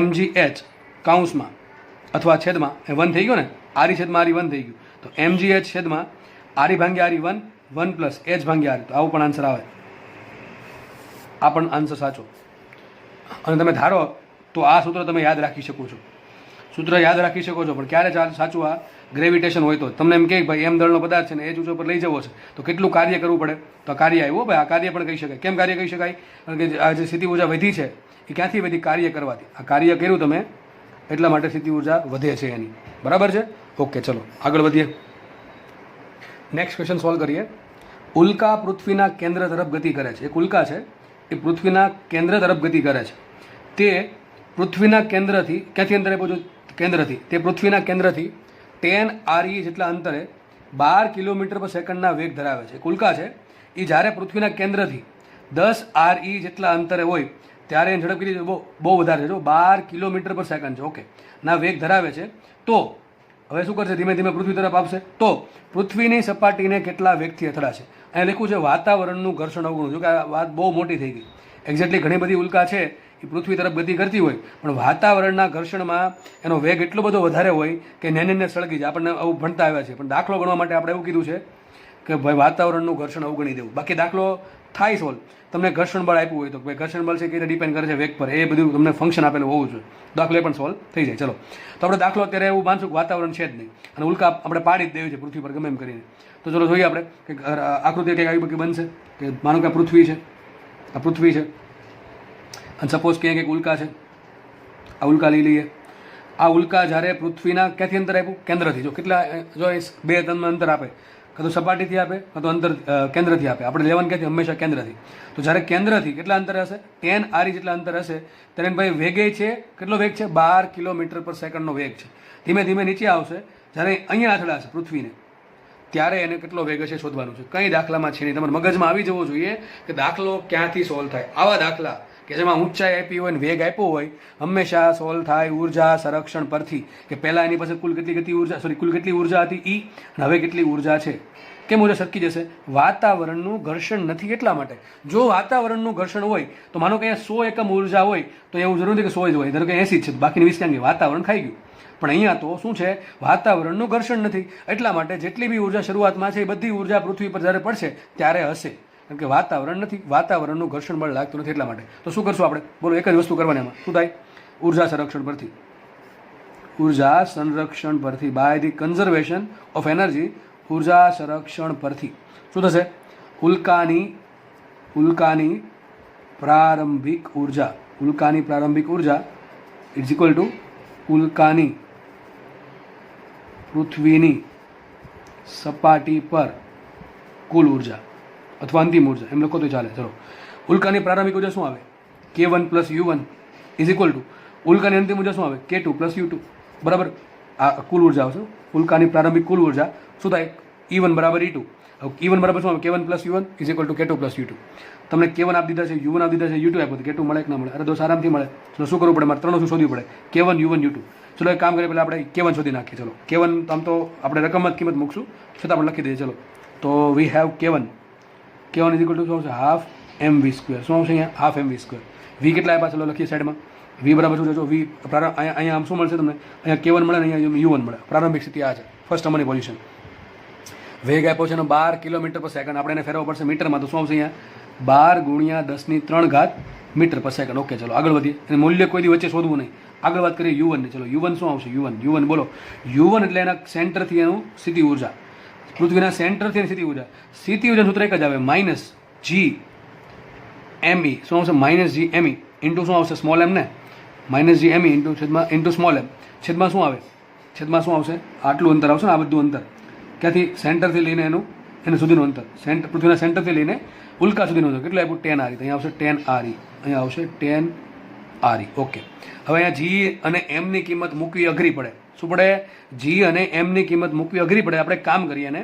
MGH કાઉન્સમાં અથવા છેદમાં 1 થઈ ગયો ને, RE છેદમાં RE 1 થઈ ગયું, તો MGH છેદમાં RE ભાંગ્યા RE 1 પ્લસ H ભાંગ્યા RE. તો આવો પણ આન્સર આવે. આ પણ આન્સર સાચો. અને તમે ધારો તો આ સૂત્ર તમે યાદ રાખી શકો છો, સૂત્ર યાદ રાખી શકો છો. પણ ક્યારે સાચું? આ ગ્રેવિટેશન હોય તો. તમને એમ કે ભાઈ એમ દળનો પદાર્થ છે ને એ જ ઊંચો પર લઈ જવો છે તો કેટલું કાર્ય કરવું પડે? તો કાર્ય આવ્યું ભાઈ. આ કાર્ય પણ કહી શકાય. કેમ કાર્ય કહી શકાય? કારણ કે આ જે સ્થિતિ ઉર્જા વધી છે એ ક્યાંથી વધી? કાર્ય કરવાથી. આ કાર્ય કર્યું તમે એટલા માટે સ્થિતિ ઉર્જા વધે છે એની. બરાબર છે? ઓકે, ચલો આગળ વધીએ. નેક્સ્ટ ક્વેશ્ચન સોલ્વ કરીએ. ઉલ્કા પૃથ્વીના કેન્દ્ર તરફ ગતિ કરે છે. એક ઉલ્કા છે, એ પૃથ્વીના કેન્દ્ર તરફ ગતિ કરે છે. તે પૃથ્વીના કેન્દ્રથી ક્યાંથી અંતરે પહોંચ્યું? કેન્દ્રથી. તે પૃથ્વીના કેન્દ્રથી 10 RE જેટલા અંતરે 12 કિલોમીટર પર સેકન્ડના વેગ ધરાવે છે. એક ઉલ્કા છે, એ જ્યારે પૃથ્વીના કેન્દ્રથી 10 RE જેટલા અંતરે હોય ત્યારે એની ઝડપ કેટલી? બહુ વધારે છે. જો 12 કિલોમીટર પર સેકન્ડ છે, ઓકે, ના વેગ ધરાવે છે. તો હવે શું કરશે? ધીમે ધીમે પૃથ્વી તરફ આવશે. તો પૃથ્વીની સપાટીને કેટલા વેગથી અથડાશે? અહીંયા લખ્યું છે વાતાવરણનું ઘર્ષણ અવગુણ. જો કે આ વાત બહુ મોટી થઈ ગઈ. એક્ઝેક્ટલી ઘણી બધી ઉલ્કા છે એ પૃથ્વી તરફ ગતિ કરતી હોય, પણ વાતાવરણના ઘર્ષણમાં એનો વેગ એટલો બધો વધારે હોય કે નેને સળગી જાય. આપણને આવું ભણતા આવ્યા છે. પણ દાખલો ગણવા માટે આપણે એવું કીધું છે કે ભાઈ વાતાવરણનું ઘર્ષણ અવગણી દેવું. બાકી દાખલો થાય સોલ્વ. તમને ઘર્ષણ બળ આપ્યું હોય તો ભાઈ ઘર્ષણ બળ છે કે ડિપેન્ડ કરે છે વેગ પર, એ બધું તમને ફંક્શન આપેલું હોવું જોઈએ. દાખલો એ પણ સોલ્વ થઈ જાય. ચલો તો આપણે દાખલો અત્યારે એવું માનશું કે વાતાવરણ છે જ નહીં અને ઉલ્કા આપણે પાડી જ દેવી છે પૃથ્વી પર ગમે એમ કરીને. તો ચલો જોઈએ આપણે કે આકૃતિ કંઈક આવી બધી બનશે કે માનો કે આ પૃથ્વી છે, આ પૃથ્વી છે અને સપોઝ ક્યાંય કંઈક ઉલ્કા છે. આ ઉલ્કા લઈ લઈએ. આ ઉલ્કા જ્યારે પૃથ્વીના ક્યાંથી અંતર આપ્યું? કેન્દ્રથી. જો કેટલા, જો બે તનમાં અંતર આપે, કાં તો સપાટીથી આપે કાં તો અંતર કેન્દ્રથી આપે. આપણે લેવાનું ક્યાંથી? હંમેશા કેન્દ્રથી. તો જ્યારે કેન્દ્રથી કેટલા અંતર હશે? 10 આરી જેટલા અંતર હશે ત્યારે ભાઈ વેગે છે, કેટલો વેગ છે? 12 કિલોમીટર પર સેકન્ડનો વેગ છે. ધીમે ધીમે નીચે આવશે. જ્યારે અહીંયા અથડાશે પૃથ્વીને ત્યારે એને કેટલો વેગ હશે શોધવાનું છે. કંઈ દાખલામાં છે નહીં. તમારા મગજમાં આવી જવો જોઈએ કે દાખલો ક્યાંથી સોલ્વ થાય. આવા દાખલા કે જેમાં ઊંચાઈ આપી હોય ને વેગ આપ્યો હોય હંમેશા સોલ્વ થાય ઉર્જા સંરક્ષણ પરથી, કે પહેલાં એની પાસે કુલ કેટલી ઉર્જા, કુલ કેટલી ઉર્જા હતી E અને હવે કેટલી ઉર્જા છે. કેમ ઉર્જા સરકી જશે? વાતાવરણનું ઘર્ષણ નથી એટલા માટે. જો વાતાવરણનું ઘર્ષણ હોય તો માનો કે અહીંયા 100 એકમ ઉર્જા હોય તો એવું જરૂર નથી કે 100 જ હોય, ધારો કે 80 જ છે, બાકીની 20 ક્યાં ગઈ? વાતાવરણ ખાઈ ગયું. પણ અહીંયા તો શું છે? વાતાવરણનું ઘર્ષણ નથી એટલા માટે જેટલી બી ઉર્જા શરૂઆતમાં છે એ બધી ઉર્જા પૃથ્વી પર જ્યારે પડશે ત્યારે હશે, કારણ કે વાતાવરણ નથી, વાતાવરણનું ઘર્ષણ બળ લાગતું નથી એટલા માટે. તો શું કરશું આપણે? બોલો, એક જ વસ્તુ કરવાની. એમાં શું થાય? ઉર્જા સંરક્ષણ પરથી, ઉર્જા સંરક્ષણ પરથી, by the conservation of energy, ઉર્જા સંરક્ષણ પરથી શું થશે? ઉલ્કાની પ્રારંભિક ઉર્જા, ઉલ્કાની પ્રારંભિક ઉર્જા ઇઝ ઇક્વલ ટુ ઉલ્કાની પૃથ્વીની સપાટી પર કુલ ઉર્જા અથવા અંતિમ ઉર્જા, એમ લખો તો ચાલે. ચલો, ઉલ્કાની પ્રારંભિક ઉર્જા શું આવે? K1 + U1 is equal two ઉલ્કાની અંતિમ ઉર્જા શું આવે? K2 + U2. બરાબર, આ કુલ ઉર્જા આવશે. ઉલ્કાની પ્રારંભિક કુલ ઉર્જા શું થાય? E1 = E2. E1 બરાબર શું આવે? K1 + U1 is equal two K2 + U2. તમને K1 આપી દીધા છે, U1 આપી દીધા છે, U2 આપ્યું તો K2 મળે કે ના મળે? અરે દોસ્ત આરામથી મળે. ચલો શું કરવું પડે? મારે ત્રણ વસ્તુ શોધવી પડે, K1 U1 U2. ચલો એક કામ કરીએ, પહેલાં આપણે K1 શોધી નાખીએ. ચલો K1 આમ તો આપણે રકમમાં કિંમત મૂકશું, છતાં આપણે લખી દઈએ. ચલો તો we have K1 is equal two શું આવશે? Half mv². શું આવશે અહીંયા? Half mv². વી કેટલા આપ્યા? ચલો લખીએ સાઈડમાં. વી બરાબર શું છે? જો વી અહીંયા આમ શું મળશે તમને? અહીંયા K1 મળે ને અહીંયા U1 મળે. પ્રારંભિક સ્થિતિ આ છે, ફર્સ્ટ નંબરની પોઝિશન. વેગ આપ્યો છે એનો 12 કિલોમીટર પર સેકન્ડ. આપણે એને ફેરવવો પડશે મીટરમાં. તો શું આવશે અહીંયા? 12 × 10³ મીટર પર સેકન્ડ. ઓકે, ચલો આગળ વધીએ. અને મૂલ્ય કોઈ દી વચ્ચે શોધવું નહીં. આગળ વાત કરીએ U1 ની. ચલો U1 શું આવશે? U1 બોલો. U1 એટલે એના સેન્ટરથી એનું સ્થિતિ ઉર્જા, પૃથ્વીના સેન્ટરથી સ્થિતિ ઉર્જા. સ્થિતિ ઉર્જા સૂત્ર એક જ આવે, -GME. શું આવશે? -GME ઇન્ટુ શું આવશે? સ્મોલ એમ ને, -GME ઇન્ટુ સ્મોલ એમ. છેદમાં શું આવે? છેદમાં શું આવશે? આટલું અંતર આવશે ને, આ બધું અંતર ક્યાંથી? સેન્ટરથી લઈને એનું સુધીનું અંતર, પૃથ્વીના સેન્ટરથી લઈને ઉલ્કા સુધીનું અંતર કેટલું આપ્યું? 10 RE. અહીંયા આવશે 10 RE. અહીંયા આવશે 10 RE. ઓકે, હવે અહીંયા G અને M ની કિંમત મૂકવી અઘરી પડે. શું પડે? G અને M ની કિંમત મૂકવી અઘરી પડે. આપણે કામ કરીએ અને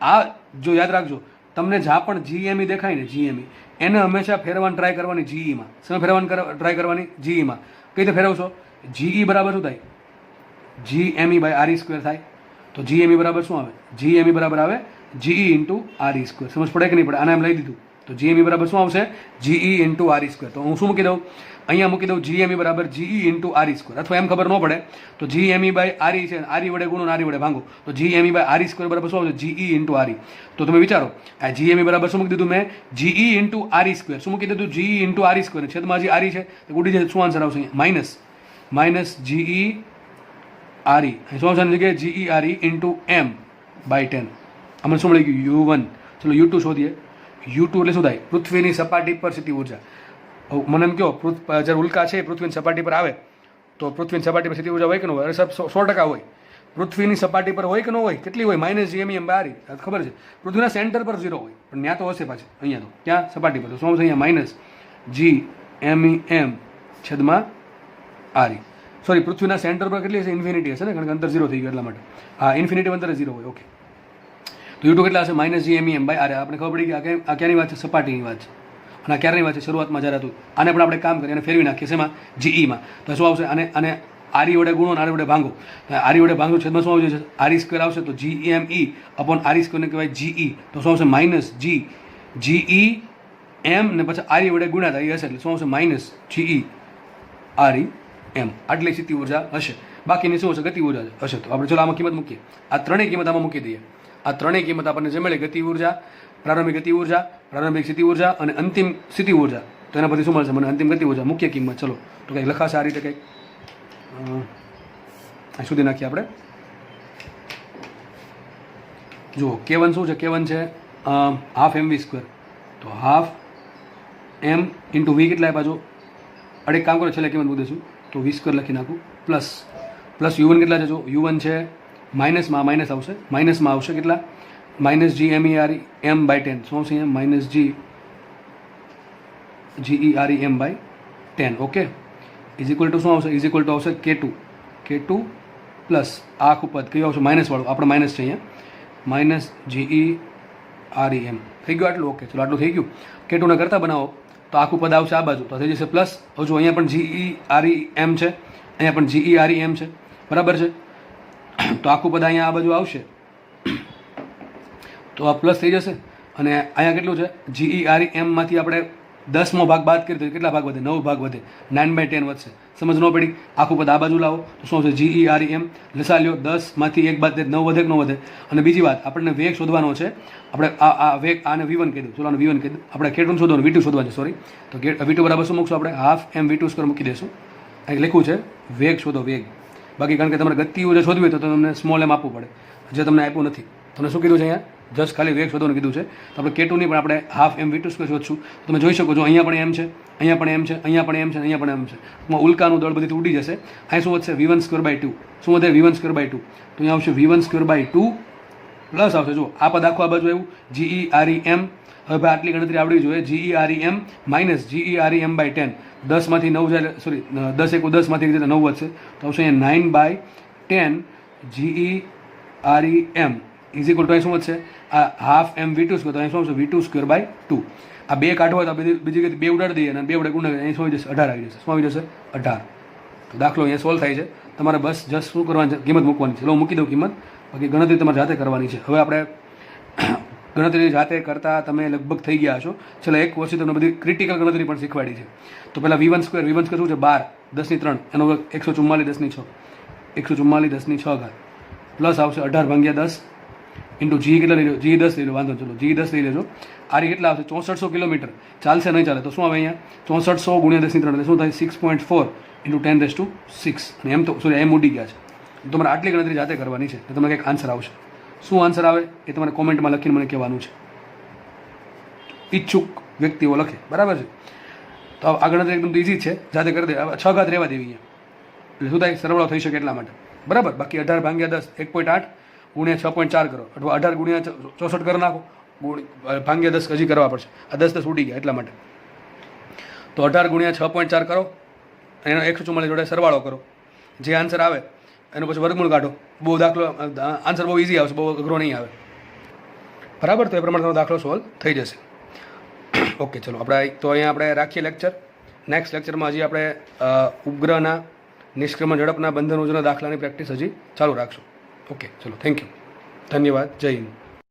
આ જો યાદ રાખજો, તમને જ્યાં પણ GME દેખાય ને, GME એને હંમેશા ફેરવવાની ટ્રાય કરવાની GE માં. શું ફેરવવાની ટ્રાય કરવાની? GE માં. કઈ રીતે ફેરવશો? GE બરાબર શું થાય? GME/RE² થાય. તો GME બરાબર શું આવે? GME બરાબર આવે GE × RE². સમજ પડે કે નહીં પડે? આને એમ લઈ દીધું તો GME બરાબર શું આવશે? GE × RE². તો હું શું મૂકી દઉં? અહીંયા મૂકી દઉં GME બરાબર GE × RE². અથવા એમ ખબર ન પડે તો GME/RE છે, RE વડે ગુણો, RE વડે ભાંગો, તો GME/RE² બરાબર શું આવશે? GE × RE. તો તમે વિચારો, આ GME બરાબર શું મૂકી દીધું મેં? GE × RE². શું મૂકી દીધું? GE × RE². છેદમાં જે RE છે એ ઉડી જાય. શું આન્સર આવશે? -GE RE. શું આવશે જગ્યાએ? GE RE × M/10. આમાં શું મળી ગયું? U1. ચલો U2 શોધીએ. U2 એટલે શું થાય? પૃથ્વીની સપાટી પર સ્થિતિ ઉર્જા. મને એમ કહો, જ્યારે ઉલ્કા છે પૃથ્વીની સપાટી પર આવે તો પૃથ્વીની સપાટી પર સ્થિતિ ઉર્જા હોય કે ન હોય? અરે સાહેબ 100% હોય. પૃથ્વીની સપાટી પર હોય કે ન હોય? કેટલી હોય? -GME M/RE. ખબર છે. પૃથ્વીના સેન્ટર પર 0 હોય, પણ ત્યાં તો હશે પાછી. અહીંયા તો ક્યાં? સપાટી પર. તો શું આવશે અહીંયા? -GME M/RE. સોરી, પૃથ્વીના સેન્ટર પર કેટલી હશે? ઇન્ફિનિટી હશે ને, કારણ કે અંતર 0 થઈ ગયું એટલા માટે. હા, ઇન્ફિનિટી અંતર 0 હોય. ઓકે, તો U2 કેટલા હશે? -GME M/RE. આપણે ખબર પડી કે આ ક્યાંની વાત છે? સપાટીની વાત છે. અને આ ક્યારની વાત છે? શરૂઆતમાં જ્યારે હતું. આને પણ આપણે કામ કરીએ અને ફેરવી નાખીએ. શેમાં? GE માં. તો શું આવશે? આને RE વડે ગુણો, RE વડે ભાંગો. RE વડે ભાંગો, છેદમાં શું આવશે? RE² આવશે. તો GME/RE² ને કહેવાય GE. તો શું આવશે? -GE M ને પછી RE વડે ગુણ્યા થાય એ હશે, એટલે શું આવશે? -GE RE M. આટલી સ્થિતિ ઉર્જા હશે. બાકીની શું હશે? ગતિ ઉર્જા હશે. તો આપણે ચલો આમાં કિંમત મૂકીએ. આ ત્રણેય કિંમત આમાં મૂકી દઈએ. આ ત્રણેય કિંમત આપણને જે મળે ગતિ ઉર્જા, પ્રારંભિક ગતિ ઉર્જા, પ્રારંભિક સ્થિતિ ઉર્જા અને અંતિમ સ્થિતિ ઉર્જા, તો એના પરથી શું મળશે મને? અંતિમ ગતિ ઉર્જા મુખ્ય કિંમત. ચલો તો કંઈક લખાશે આ રીતે કંઈક અહીં સુધી નાખીએ આપણે. જુઓ K1 શું છે? K1 છે હાફ એમ વી સ્ક્વેર. તો હાફ એમ ઇન્ટુ વી કેટલા આપ્યા? જો અડેક કામ કરો, છેલ્લે કિંમત મૂકી દઈશું તો વી સ્ક્વેર લખી નાખું પ્લસ U1 કેટલા છે? જો U1 છે માઇનસમાં, માઇનસ આવશે, માઇનસમાં આવશે કેટલા? Minus GEREM/10. શું આવશે અહીંયા? Minus GEREM/10. Okay, is equal two શું આવશે? ઇઝ ઇક્વલ ટુ આવશે K2 પ્લસ આ આખું પદ કયું આવશે? માઇનસવાળું. આપણે માઇનસ છે અહીંયા, માઇનસ GEREM. થઈ ગયું આટલું? ઓકે, ચલો આટલું થઈ ગયું. K2 ને કરતા બનાવો તો આખું પદ આવશે આ બાજુ, તો થઈ જશે પ્લસ. હવે જો અહીંયા પણ GEREM છે, અહીંયા પણ GEREM છે, બરાબર છે. તો આખું પદ અહીંયા આ બાજુ આવશે તો આ પ્લસ થઈ જશે. અને અહીંયા કેટલું છે? GEREMમાંથી આપણે 10મો ભાગ બાદ કરીએ તો કેટલા ભાગ વધે? 9 ભાગ વધે, 9/10 વધશે. સમજ ન પડી? આખું પદ આ બાજુ લાવો તો શું આવશે? GEREM લસા લ્યો, 10માંથી 1 બાદ 9 વધે કે ન વધે? અને બીજી વાત, આપણને વેગ શોધવાનો છે. આપણે આ વેગ આને V1 કહી દઉં, ચલો આને V1 કહી દઉં. આપણે K2 શોધવાનું, V2 શોધવાનું છે, સોરી. તો V2 બરાબર શું મૂકશું આપણે? હાફ એમ V2 સ્ક્વેર મૂકી દઈશું. અહીં લખ્યું છે વેગ શોધો, વેગ. બાકી કારણ કે તમારે ગતિ ઉર્જા શોધવી હોય તો તમને સ્મોલ એમ આપવું પડે, જે તમને આપ્યું નથી. તમને શું કીધું છે અહીંયા? જસ્ટ ખાલી વેગ શોધવાનું કીધું છે. તો આપણે K2 ની પણ આપણે હાફ એમ V2 સ્ક્વેર શોધશું. તો તમે જોઈ શકો છો અહીંયા પણ એમ છે, અહીંયા પણ એમ છે, અહીંયા પણ એમ છે, અહીંયા પણ એમ છે. ઉલ્કાનું દળ બધી ઉડી જશે. અહીં શું વધશે? V1 સ્ક્વેર/2. શું વધે? V1 સ્ક્વેર/2. તો અહીંયા આવશે V1 સ્ક્વેર/2 પ્લસ આવશે, જો આ પદ આખું આ બાજુ આવ્યું GEREM. હવે ભાઈ આટલી ગણતરી આવડવી જોઈએ. GEREM minus GEREM/10. 10માંથી 9 જાય, સોરી 10 × 10માંથી 9 વધશે તો આવશે અહીંયા 9/10 GEREM ઇઝ ઇક્વલ ટુ અહીં શું વધશે? આ હાફ એમ V2 સ્ક્વેર. તો અહીં શું આવશે? V2 સ્ક્વેર/2. આ બે કાઢવો હોય તો બીજી ગતિ બે ઉડાડી દઈએ અને બે ઉડે ગુણ અહીં શું આવી જશે? 18 આવી જશે. શું આવી જશે? 18. તો દાખલો અહીંયા સોલ્વ થાય છે. તમારે બસ જસ્ટ શું કરવાની છે? કિંમત મૂકવાની છે. ચલો મૂકી દઉં કિંમત, બાકી ગણતરી તમારે જાતે કરવાની છે. હવે આપણે ગણતરી જાતે કરતાં તમે લગભગ થઈ ગયા છો. ચલો એક વર્ષથી તમને બધી ક્રિટિકલ ગણતરી પણ શીખવાડી છે. તો પહેલાં V1 સ્ક્વેર શું છે? 12 10/3 એનો 144 10/6 144 10/6 પ્લસ આવશે 18/10 ઇન્ટુ G કેટલા લઈ લો? G 10 લઈ લો, વાંધો ચલો G 10 લઈ લેજો. આ કેટલા આવશે? 6400 કિલોમીટર. ચાલશે નહીં ચાલે તો શું આવે અહીંયા? 6400 × 10/3 એટલે શું થાય? 6.4 × 10⁶. અને એમ તો સોરી એમ ઉડી ગયા છે. તમારે આટલી ગણતરી જાતે કરવાની છે તો તમને કંઈક આન્સર આવશે. શું આન્સર આવે એ તમારે કોમેન્ટમાં લખીને મને કહેવાનું છે. ઈચ્છુક વ્યક્તિઓ લખે, બરાબર છે. તો આ ગણતરી એકદમ ઇઝી છે, જાતે કરી દે. હવે 6 ઘાત રહેવા દેવી અહીંયા, એટલે શું થાય? સરવાળો થઈ શકે એટલા માટે, બરાબર. બાકી 18/10 1.8 × 6.4 કરો, અથવા 18 × 64 કરી નાખો, /10 હજી કરવા પડશે. આ 10 ઉડી ગયા એટલા માટે. તો 18 × 6.4 કરો, એનો 144 જોડે સરવાળો કરો. જે આન્સર આવે એનો પછી વર્ગમૂળ કાઢો. બહુ દાખલો આન્સર બહુ ઇઝી આવશે, બહુ અઘરો નહીં આવે, બરાબર. તો એ પ્રમાણે તમારો દાખલો સોલ્વ થઈ જશે. ઓકે, ચલો આપણે રાખીએ લેક્ચર. નેક્સ્ટ લેક્ચરમાં હજી આપણે ઉપગ્રહના નિષ્ક્રમણ ઝડપના બંધન ઉર્જાના દાખલાની પ્રેક્ટિસ હજી ચાલુ રાખશું. ઓકે, ચલો થેન્ક યુ, ધન્યવાદ, જય હિન્દ.